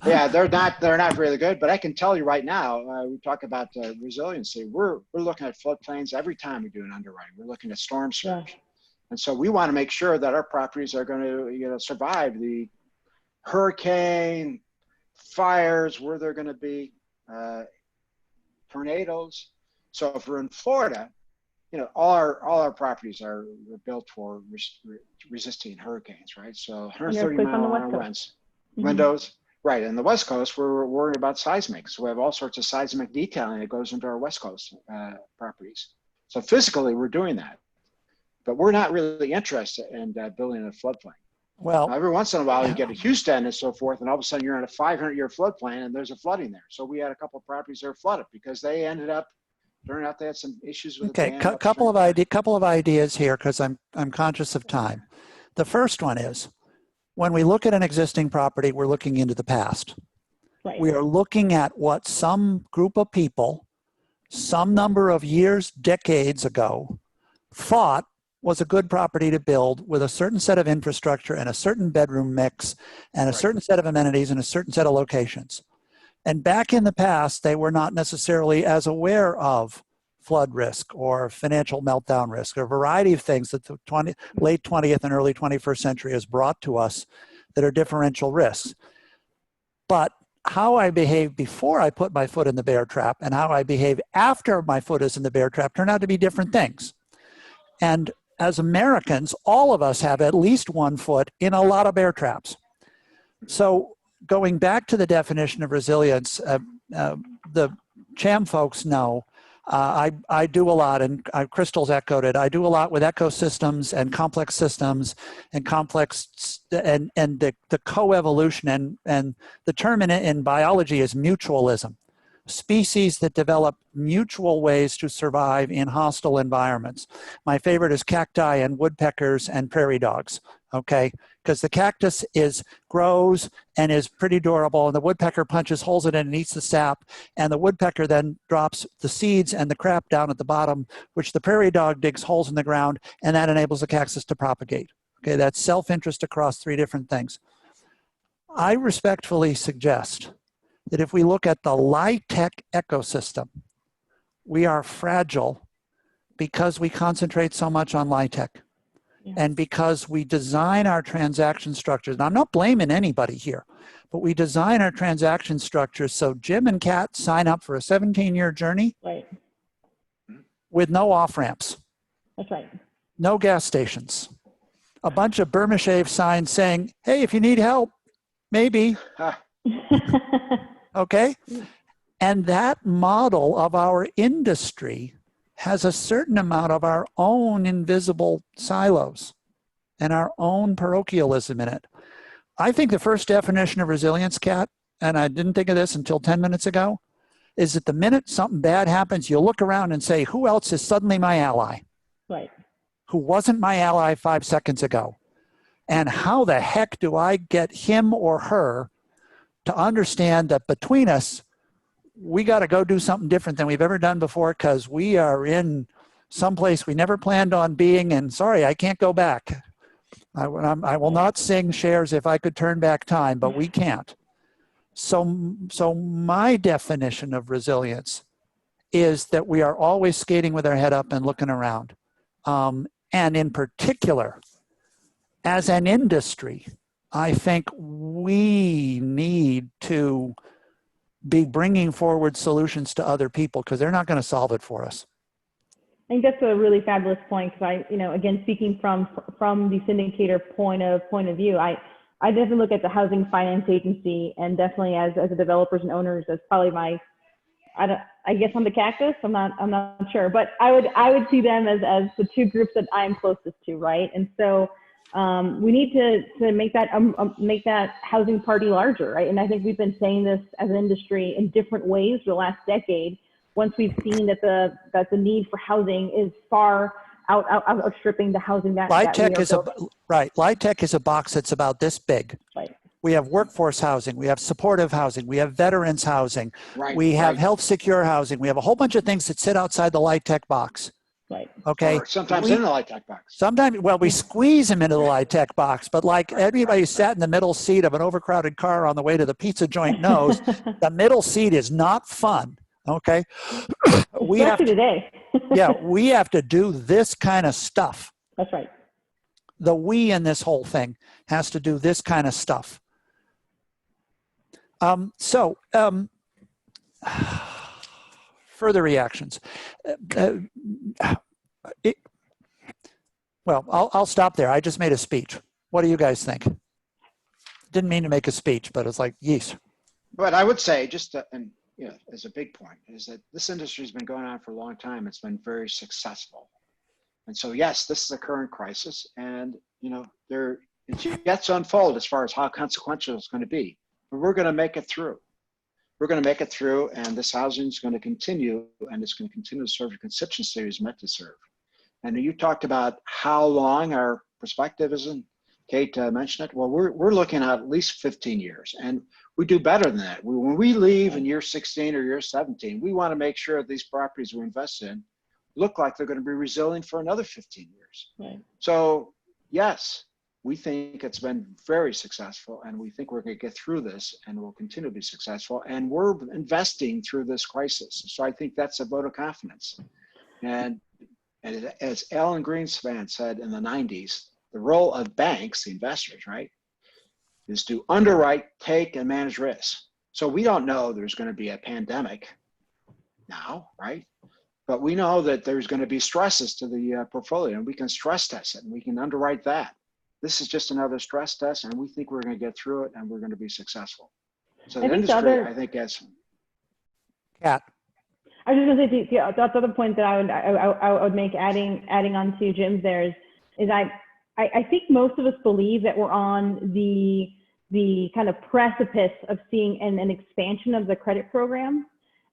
Yeah, they're not really good. But I can tell you right now, we talk about resiliency. We're looking at floodplains every time we do an underwriting. We're looking at storm surge, and so we want to make sure that our properties are going to survive the hurricane, fires, where they're going to be, tornadoes. So if we're in Florida, all our properties are built for resisting hurricanes, right? So 130 mile an hour winds, windows, right? And the West Coast, we're worried about seismic. So we have all sorts of seismic detailing that goes into our West Coast properties. So physically, we're doing that, but we're not really interested in building a floodplain. Well, every once in a while, you get to Houston and so forth, and all of a sudden you're in a 500-year floodplain, and there's a flooding there. So we had a couple of properties that were flooded because they ended up. Turned out they had some issues with okay, couple of ideas here because I'm conscious of time. The first one is when we look at an existing property, we're looking into the past. Right. We are looking at what some group of people, some number of years, decades ago, thought was a good property to build with a certain set of infrastructure and a certain bedroom mix and a certain set of amenities and a certain set of locations. And back in the past, they were not necessarily as aware of flood risk or financial meltdown risk or a variety of things that the late 20th and early 21st century has brought to us that are differential risks. But how I behaved before I put my foot in the bear trap and how I behave after my foot is in the bear trap turn out to be different things. And as Americans, all of us have at least one foot in a lot of bear traps. So going back to the definition of resilience, the CHAM folks know I do a lot, and Crystal's echoed it. I do a lot with ecosystems and complex systems and complex and the coevolution and the term in biology is mutualism. Species that develop mutual ways to survive in hostile environments. My favorite is cacti and woodpeckers and prairie dogs, okay? Because the cactus grows and is pretty durable, and the woodpecker punches holes in it and eats the sap, and the woodpecker then drops the seeds and the crap down at the bottom, which the prairie dog digs holes in the ground, and that enables the cactus to propagate. Okay, that's self-interest across three different things. I respectfully suggest that if we look at the LIHTC ecosystem, we are fragile because we concentrate so much on LIHTC. Yeah. And because we design our transaction structures, and I'm not blaming anybody here, but we design our transaction structures so Jim and Kat sign up for a 17-year journey with no off-ramps. That's right. No gas stations. A bunch of Burma Shave signs saying, hey, if you need help, maybe. Okay? And that model of our industry has a certain amount of our own invisible silos and our own parochialism in it. I think the first definition of resilience, Kat, and I didn't think of this until 10 minutes ago, is that the minute something bad happens, you look around and say, who else is suddenly my ally? Right. Who wasn't my ally 5 seconds ago? And how the heck do I get him or her to understand that between us, we got to go do something different than we've ever done before because we are in someplace we never planned on being, and sorry, I can't go back. I will not sing shares if I could turn back time, but we can't. So my definition of resilience is that we are always skating with our head up and looking around. And in particular, as an industry, I think we need to be bringing forward solutions to other people because they're not going to solve it for us. I think that's a really fabulous point because again, speaking from the syndicator point of view, I definitely look at the Housing Finance Agency and definitely as a developers and owners, as probably I guess I'm the cactus. I'm not sure, but I would see them as the two groups that I'm closest to, right? And so we need to make that housing party larger, right? And I think we've been saying this as an industry in different ways for the last decade. Once we've seen that the need for housing is far outstripping the housing that we are building. LIHTC is a box that's about this big. Right. We have workforce housing, we have supportive housing, we have veterans housing, Right, we have right. health secure housing, we have a whole bunch of things that sit outside the LIHTC box. Right. Okay. Or sometimes in the LIHTC box. Sometimes, well, we squeeze them into the LIHTC box, but like everybody sat in the middle seat of an overcrowded car on the way to the pizza joint knows, the middle seat is not fun. Okay. Especially today. Yeah, we have to do this kind of stuff. That's right. The we in this whole thing has to do this kind of stuff. Further reactions. Well, I'll stop there. I just made a speech. What do you guys think? Didn't mean to make a speech, but it's like, yes. But I would say just, as a big point, is that this industry has been going on for a long time. It's been very successful. And so, yes, this is a current crisis, and, it's yet to unfold as far as how consequential it's going to be. But we're going to make it through. We're going to make it through, and this housing is going to continue, and it's going to continue to serve the constituency it's meant to serve. And you talked about how long our perspective is, and Kate mentioned it. Well, we're looking at least 15 years, and we do better than that. When we leave in year 16 or year 17, we want to make sure that these properties we invest in look like they're going to be resilient for another 15 years. Right. So, yes, we think it's been very successful, and we think we're going to get through this, and we'll continue to be successful. And we're investing through this crisis. So I think that's a vote of confidence. And as Alan Greenspan said in the 90s, the role of banks, the investors, right, is to underwrite, take, and manage risks. So we don't know there's going to be a pandemic now, right? But we know that there's going to be stresses to the portfolio, and we can stress test it, and we can underwrite that. This is just another stress test, and we think we're going to get through it, and we're going to be successful. So the industry, I think, has. Kat. I was just going to say the other point that I would make, adding on to Jim's there is I think most of us believe that we're on the kind of precipice of seeing an expansion of the credit program.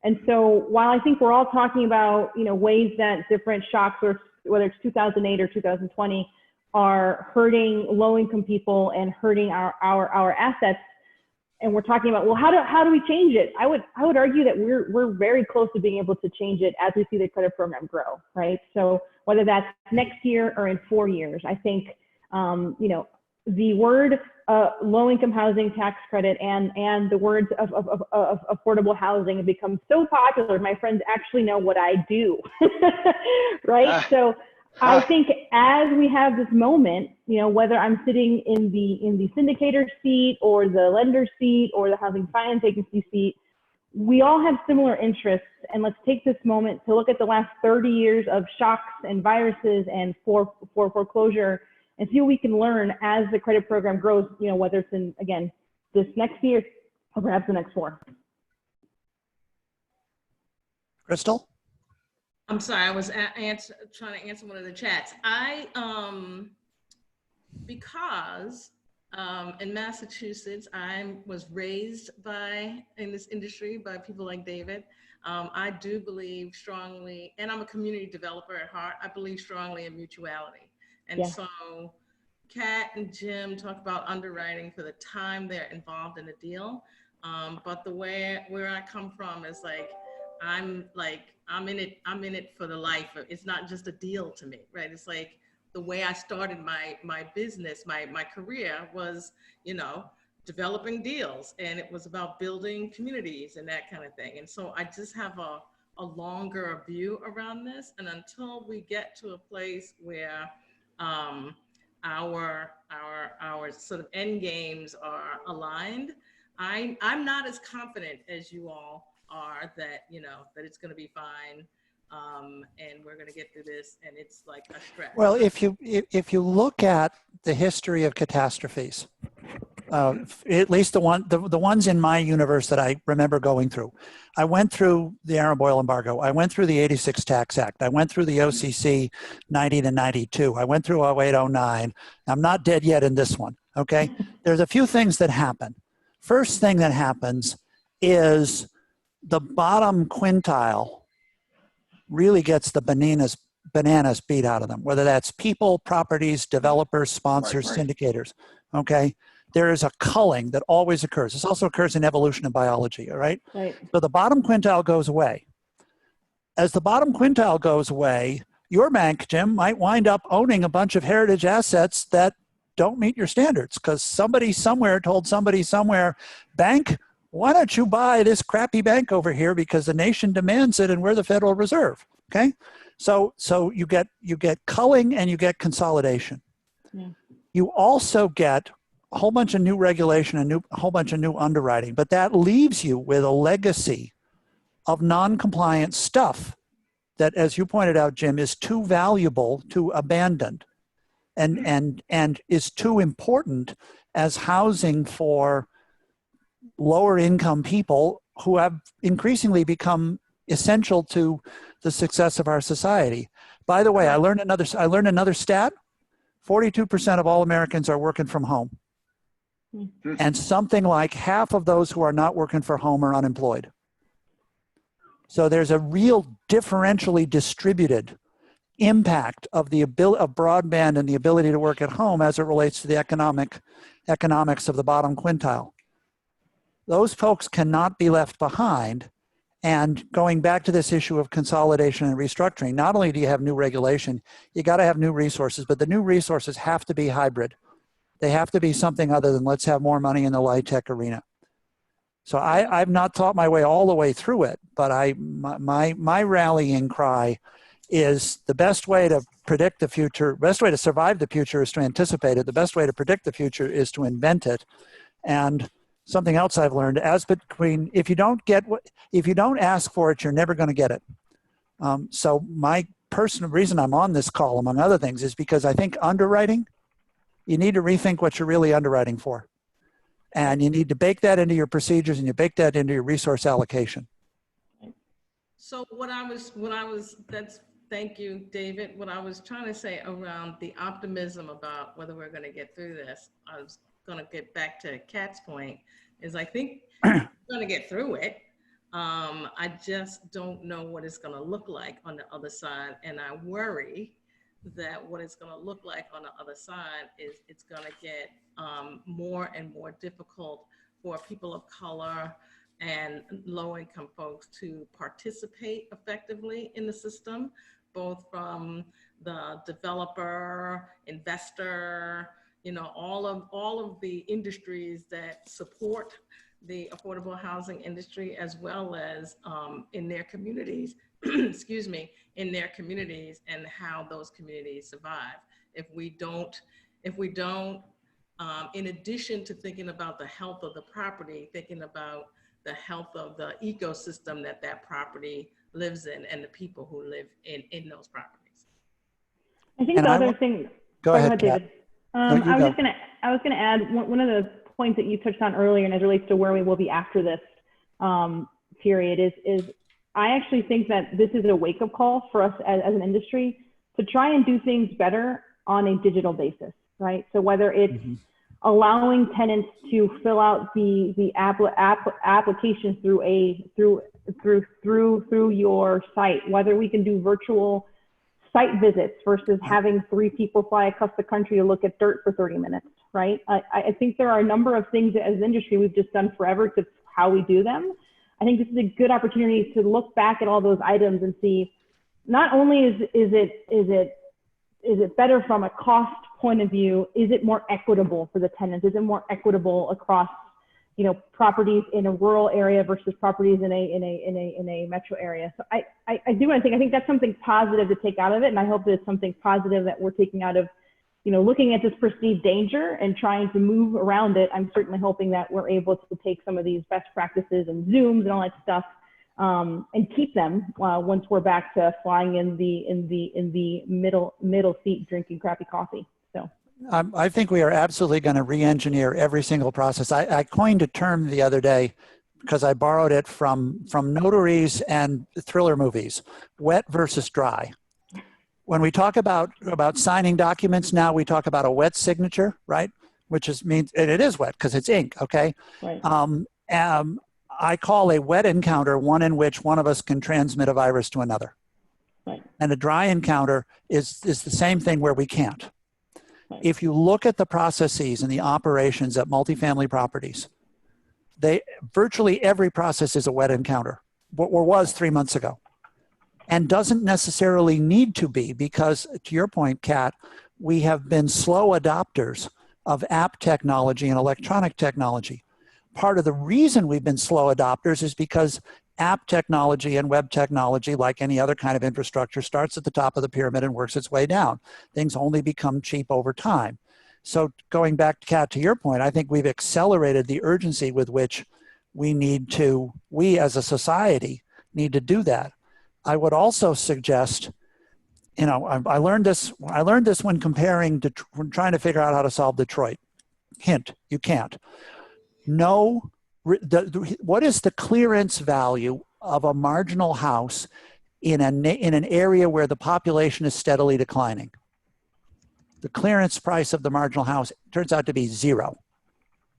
And so while I think we're all talking about ways that different shocks, or whether it's 2008 or 2020, are hurting low-income people and hurting our assets, and we're talking about, well, how do we change it? I would argue that we're very close to being able to change it as we see the credit program grow, right? So whether that's next year or in 4 years, I think the word low-income housing tax credit and the words of affordable housing have become so popular. My friends actually know what I do, right? So I think as we have this moment, whether I'm sitting in the syndicator seat or the lender seat or the housing finance agency seat, we all have similar interests. And let's take this moment to look at the last 30 years of shocks and viruses and foreclosure, and see what we can learn as the credit program grows, whether it's in, again, this next year or perhaps the next 4. Crystal? I'm sorry, I was trying to answer one of the chats. Because in Massachusetts, I was raised in this industry by people like David. I do believe strongly, and I'm a community developer at heart, I believe strongly in mutuality. And Yeah. So Kat and Jim talk about underwriting for the time they're involved in a deal. But where I come from is I'm in it for the life. It's not just a deal to me, right? It's like the way I started my business, my career was, developing deals, and it was about building communities and that kind of thing. And so I just have a longer view around this. And until we get to a place where our sort of end games are aligned, I'm not as confident as you all are that that it's going to be fine. and we're going to get through this, and it's like a stretch. Well, if you look at the history of catastrophes, at least the ones in my universe that I remember going through, I went through the Arab oil embargo. I went through the '86 Tax Act. I went through the OCC 90 to 92. I went through 08, 09. I'm not dead yet in this one. Okay, there's a few things that happen. First thing that happens is the bottom quintile really gets the bananas beat out of them, whether that's people, properties, developers, sponsors, syndicators, okay? There is a culling that always occurs. This also occurs in evolution and biology, all right? Right. So the bottom quintile goes away. As the bottom quintile goes away, your bank, Jim, might wind up owning a bunch of heritage assets that don't meet your standards because somebody somewhere told somebody somewhere, bank, why don't you buy this crappy bank over here because the nation demands it and we're the Federal Reserve, okay? So you get culling and you get consolidation. Yeah. You also get a whole bunch of new regulation and a whole bunch of new underwriting, but that leaves you with a legacy of non-compliant stuff that, as you pointed out, Jim, is too valuable to abandon and is too important as housing for lower income people who have increasingly become essential to the success of our society. By the way, I learned another stat. 42% of all Americans are working from home. And something like half of those who are not working from home are unemployed. So there's a real differentially distributed impact of the ability of broadband and the ability to work at home as it relates to the economics of the bottom quintile. Those folks cannot be left behind. And going back to this issue of consolidation and restructuring, not only do you have new regulation, you got to have new resources, but the new resources have to be hybrid. They have to be something other than let's have more money in the light tech arena. So I've not taught my way all the way through it, but my rallying cry is the best way to predict the future, best way to survive the future is to anticipate it. The best way to predict the future is to invent it. And something else I've learned, if you don't ask for it, you're never going to get it. So my personal reason I'm on this call, among other things, is because I think underwriting, you need to rethink what you're really underwriting for. And you need to bake that into your procedures and you bake that into your resource allocation. So thank you, David. What I was trying to say around the optimism about whether we're going to get through this, I was going to get back to Kat's point, is I think we're going to get through it. I just don't know what it's going to look like on the other side. And I worry that what it's going to look like on the other side is it's going to get more and more difficult for people of color and low-income folks to participate effectively in the system, both from the developer, investor, all of the industries that support the affordable housing industry, as well as in their communities, excuse me, in their communities and how those communities survive. If we don't, in addition to thinking about the health of the property, thinking about the health of the ecosystem that property lives in and the people who live in those properties. I think the other thing. Go ahead, David. I was going to add one of the points that you touched on earlier, and as it relates to where we will be after this period, is I actually think that this is a wake-up call for us as an industry to try and do things better on a digital basis, right? So whether it's allowing tenants to fill out the application through your site, whether we can do virtual site visits versus having 3 people fly across the country to look at dirt for 30 minutes, right? I think there are a number of things that as an industry we've just done forever to how we do them. I think this is a good opportunity to look back at all those items and see, not only is it better from a cost point of view, is it more equitable for the tenants? Is it more equitable across, properties in a rural area versus properties in a metro area? So I think that's something positive to take out of it, and I hope that it's something positive that we're taking out of, looking at this perceived danger and trying to move around it. I'm certainly hoping that we're able to take some of these best practices and Zooms and all that stuff and keep them once we're back to flying in the middle seat drinking crappy coffee. So I think we are absolutely going to re-engineer every single process. I coined a term the other day because I borrowed it from notaries and thriller movies: wet versus dry. When we talk about signing documents now, we talk about a wet signature, right? Which means, and it is wet because it's ink, okay? right. I call a wet encounter one in which one of us can transmit a virus to another. Right. And a dry encounter is the same thing where we can't. Right. If you look at the processes and the operations at multifamily properties, virtually every process is a wet encounter, or was 3 months ago, and doesn't necessarily need to be, because to your point, Kat, we have been slow adopters of app technology and electronic technology. Part of the reason we've been slow adopters is because app technology and web technology, like any other kind of infrastructure, starts at the top of the pyramid and works its way down. Things only become cheap over time. So going back, Kat, to your point, I think we've accelerated the urgency with which we as a society need to do that. I would also suggest, I learned this when when trying to figure out how to solve Detroit. Hint, you can't. What is the clearance value of a marginal house in an area where the population is steadily declining? The clearance price of the marginal house turns out to be zero,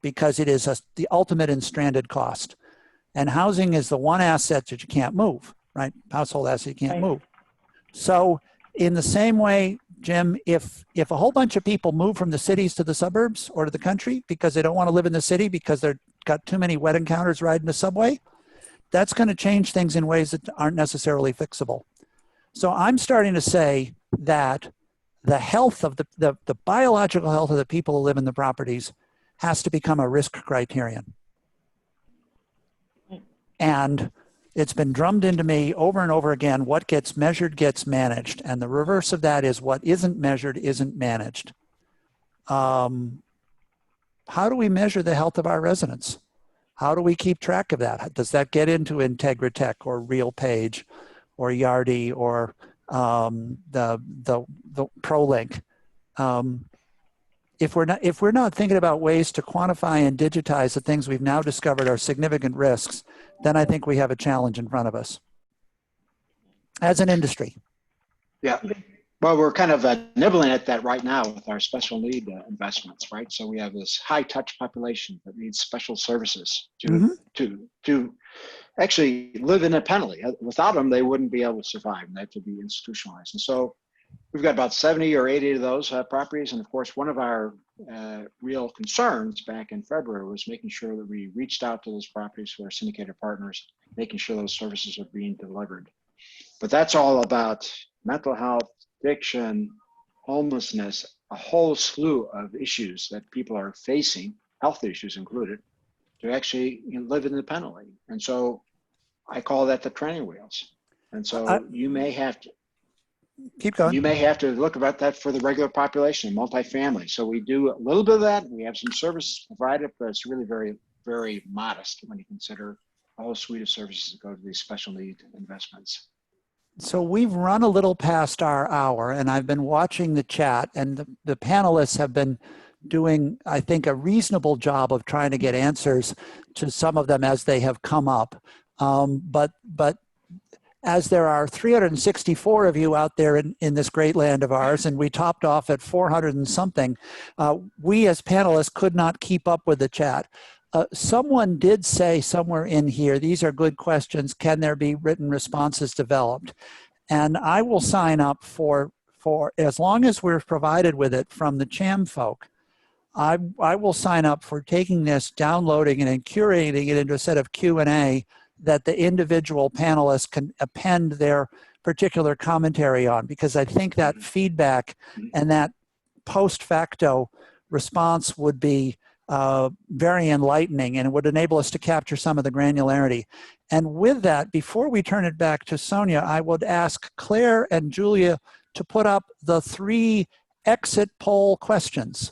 because it is the ultimate in stranded cost. And housing is the one asset that you can't move, right? Household asset you can't move. So in the same way, Jim, if a whole bunch of people move from the cities to the suburbs or to the country because they don't want to live in the city because they've got too many wet encounters riding the subway, that's going to change things in ways that aren't necessarily fixable. So I'm starting to say that the health of the biological health of the people who live in the properties has to become a risk criterion. And it's been drummed into me over and over again: what gets measured gets managed. And the reverse of that is what isn't measured isn't managed. How do we measure the health of our residents? How do we keep track of that? Does that get into Integratech or RealPage or Yardi or the ProLink? If we're not thinking about ways to quantify and digitize the things we've now discovered are significant risks, then I think we have a challenge in front of us as an industry. Yeah. Well, we're kind of nibbling at that right now with our special need investments, right? So we have this high touch population that needs special services to actually live independently. Without them, they wouldn't be able to survive, and they have to be institutionalized. And so we've got about 70 or 80 of those properties. And of course, one of our real concerns back in February was making sure that we reached out to those properties to our syndicated partners, making sure those services are being delivered. But that's all about mental health, addiction, homelessness, a whole slew of issues that people are facing, health issues included, to actually live independently. And so I call that the training wheels. And so you may have to keep going. You may have to look about that for the regular population, multifamily. So we do a little bit of that. We have some services provided, but it's really very, very modest when you consider a whole suite of services that go to these special need investments. So we've run a little past our hour, and I've been watching the chat, and the panelists have been doing, I think, a reasonable job of trying to get answers to some of them as they have come up. But as there are 364 of you out there in this great land of ours, and we topped off at 400 and something, we as panelists could not keep up with the chat. Someone did say somewhere in here, these are good questions, can there be written responses developed? And I will sign up for as long as we're provided with it from the CHAM folk, I will sign up for taking this, downloading it, and curating it into a set of Q&A that the individual panelists can append their particular commentary on, because I think that feedback and that post facto response would be very enlightening, and it would enable us to capture some of the granularity. And with that, before we turn it back to Sonia, I would ask Claire and Julia to put up the 3 exit poll questions.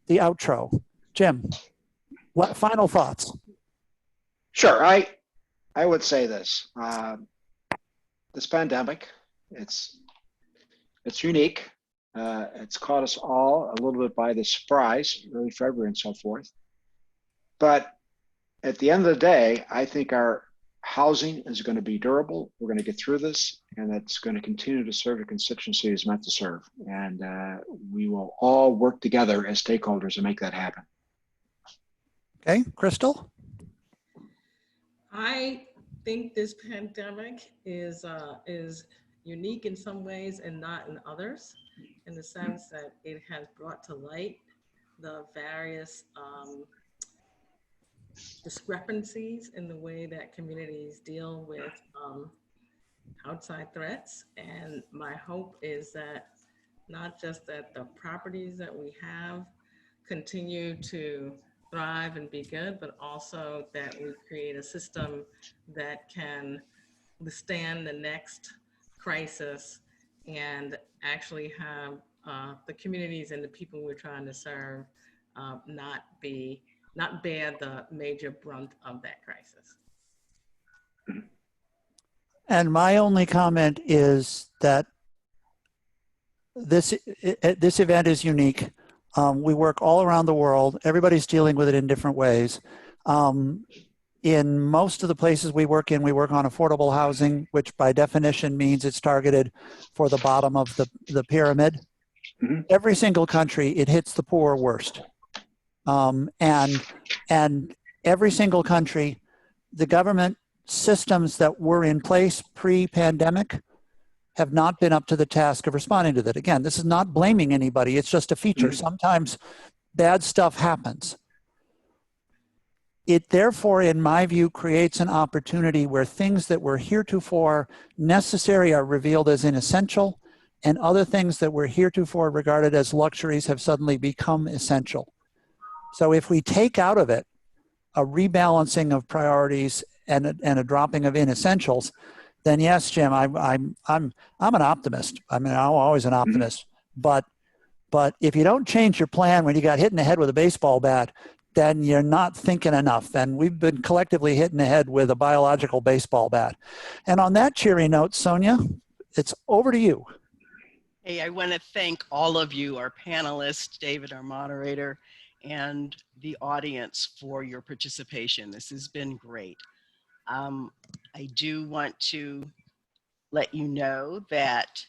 the outro. Jim, what final thoughts? Sure. I would say this. This pandemic, it's unique. It's caught us all a little bit by the surprise, early February and so forth. But at the end of the day, I think our housing is going to be durable. We're going to get through this, and it's going to continue to serve the constituency it's meant to serve. And we will all work together as stakeholders to make that happen. Okay, Crystal? I think this pandemic is unique in some ways and not in others, in the sense that it has brought to light the various discrepancies in the way that communities deal with outside threats. And my hope is that not just that the properties that we have continue to thrive and be good, but also that we create a system that can withstand the next crisis and actually have the communities and the people we're trying to serve not bear the major brunt of that crisis. And my only comment is that this event is unique. We work all around the world. Everybody's dealing with it in different ways. In most of the places we work on affordable housing, which by definition means it's targeted for the bottom of the pyramid. Mhm. Every single country, it hits the poor worst. And every single country, the government systems that were in place pre-pandemic have not been up to the task of responding to that. Again, this is not blaming anybody. It's just a feature. Sometimes bad stuff happens. It therefore, in my view, creates an opportunity where things that were heretofore necessary are revealed as inessential, and other things that were heretofore regarded as luxuries have suddenly become essential. So if we take out of it a rebalancing of priorities and a dropping of inessentials, then yes, Jim, I'm an optimist. I mean, I'm always an optimist. But if you don't change your plan when you got hit in the head with a baseball bat, then you're not thinking enough. And we've been collectively hit in the head with a biological baseball bat. And on that cheery note, Sonia, it's over to you. Hey, I want to thank all of you, our panelists, David, our moderator, and the audience for your participation. This has been great. I do want to let you know that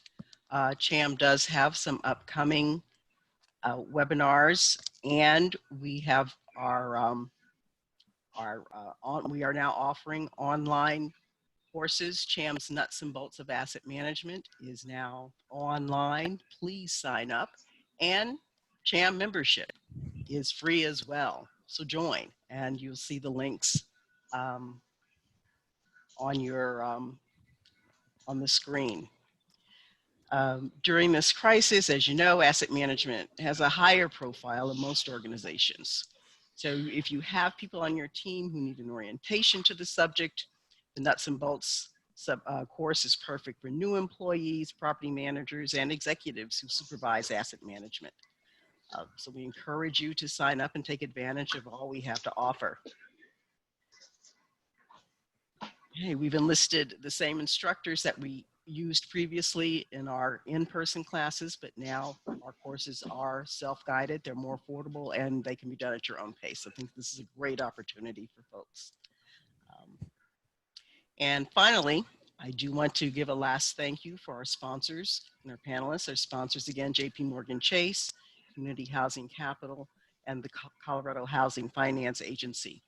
CHAM does have some upcoming webinars, and we have we are now offering online courses. CHAM's Nuts and Bolts of Asset Management is now online. Please sign up, and CHAM membership is free as well. So join, and you'll see the links on your on the screen. During this crisis, as you know, asset management has a higher profile in most organizations. So if you have people on your team who need an orientation to the subject, the Nuts and Bolts course is perfect for new employees, property managers, and executives who supervise asset management. So we encourage you to sign up and take advantage of all we have to offer. Hey, we've enlisted the same instructors that we used previously in our in-person classes, but now our courses are self-guided, they're more affordable, and they can be done at your own pace. I think this is a great opportunity for folks. And finally, I do want to give a last thank you for our sponsors and our panelists. Our sponsors again, JPMorgan Chase, Community Housing Capital, and the Colorado Housing Finance Agency.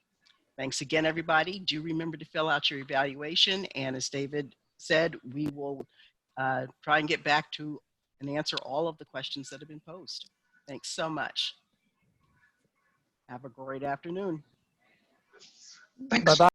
Thanks again, everybody. Do remember to fill out your evaluation. And as David said, we will try and get back to and answer all of the questions that have been posed. Thanks so much. Have a great afternoon. Thanks. Bye-bye.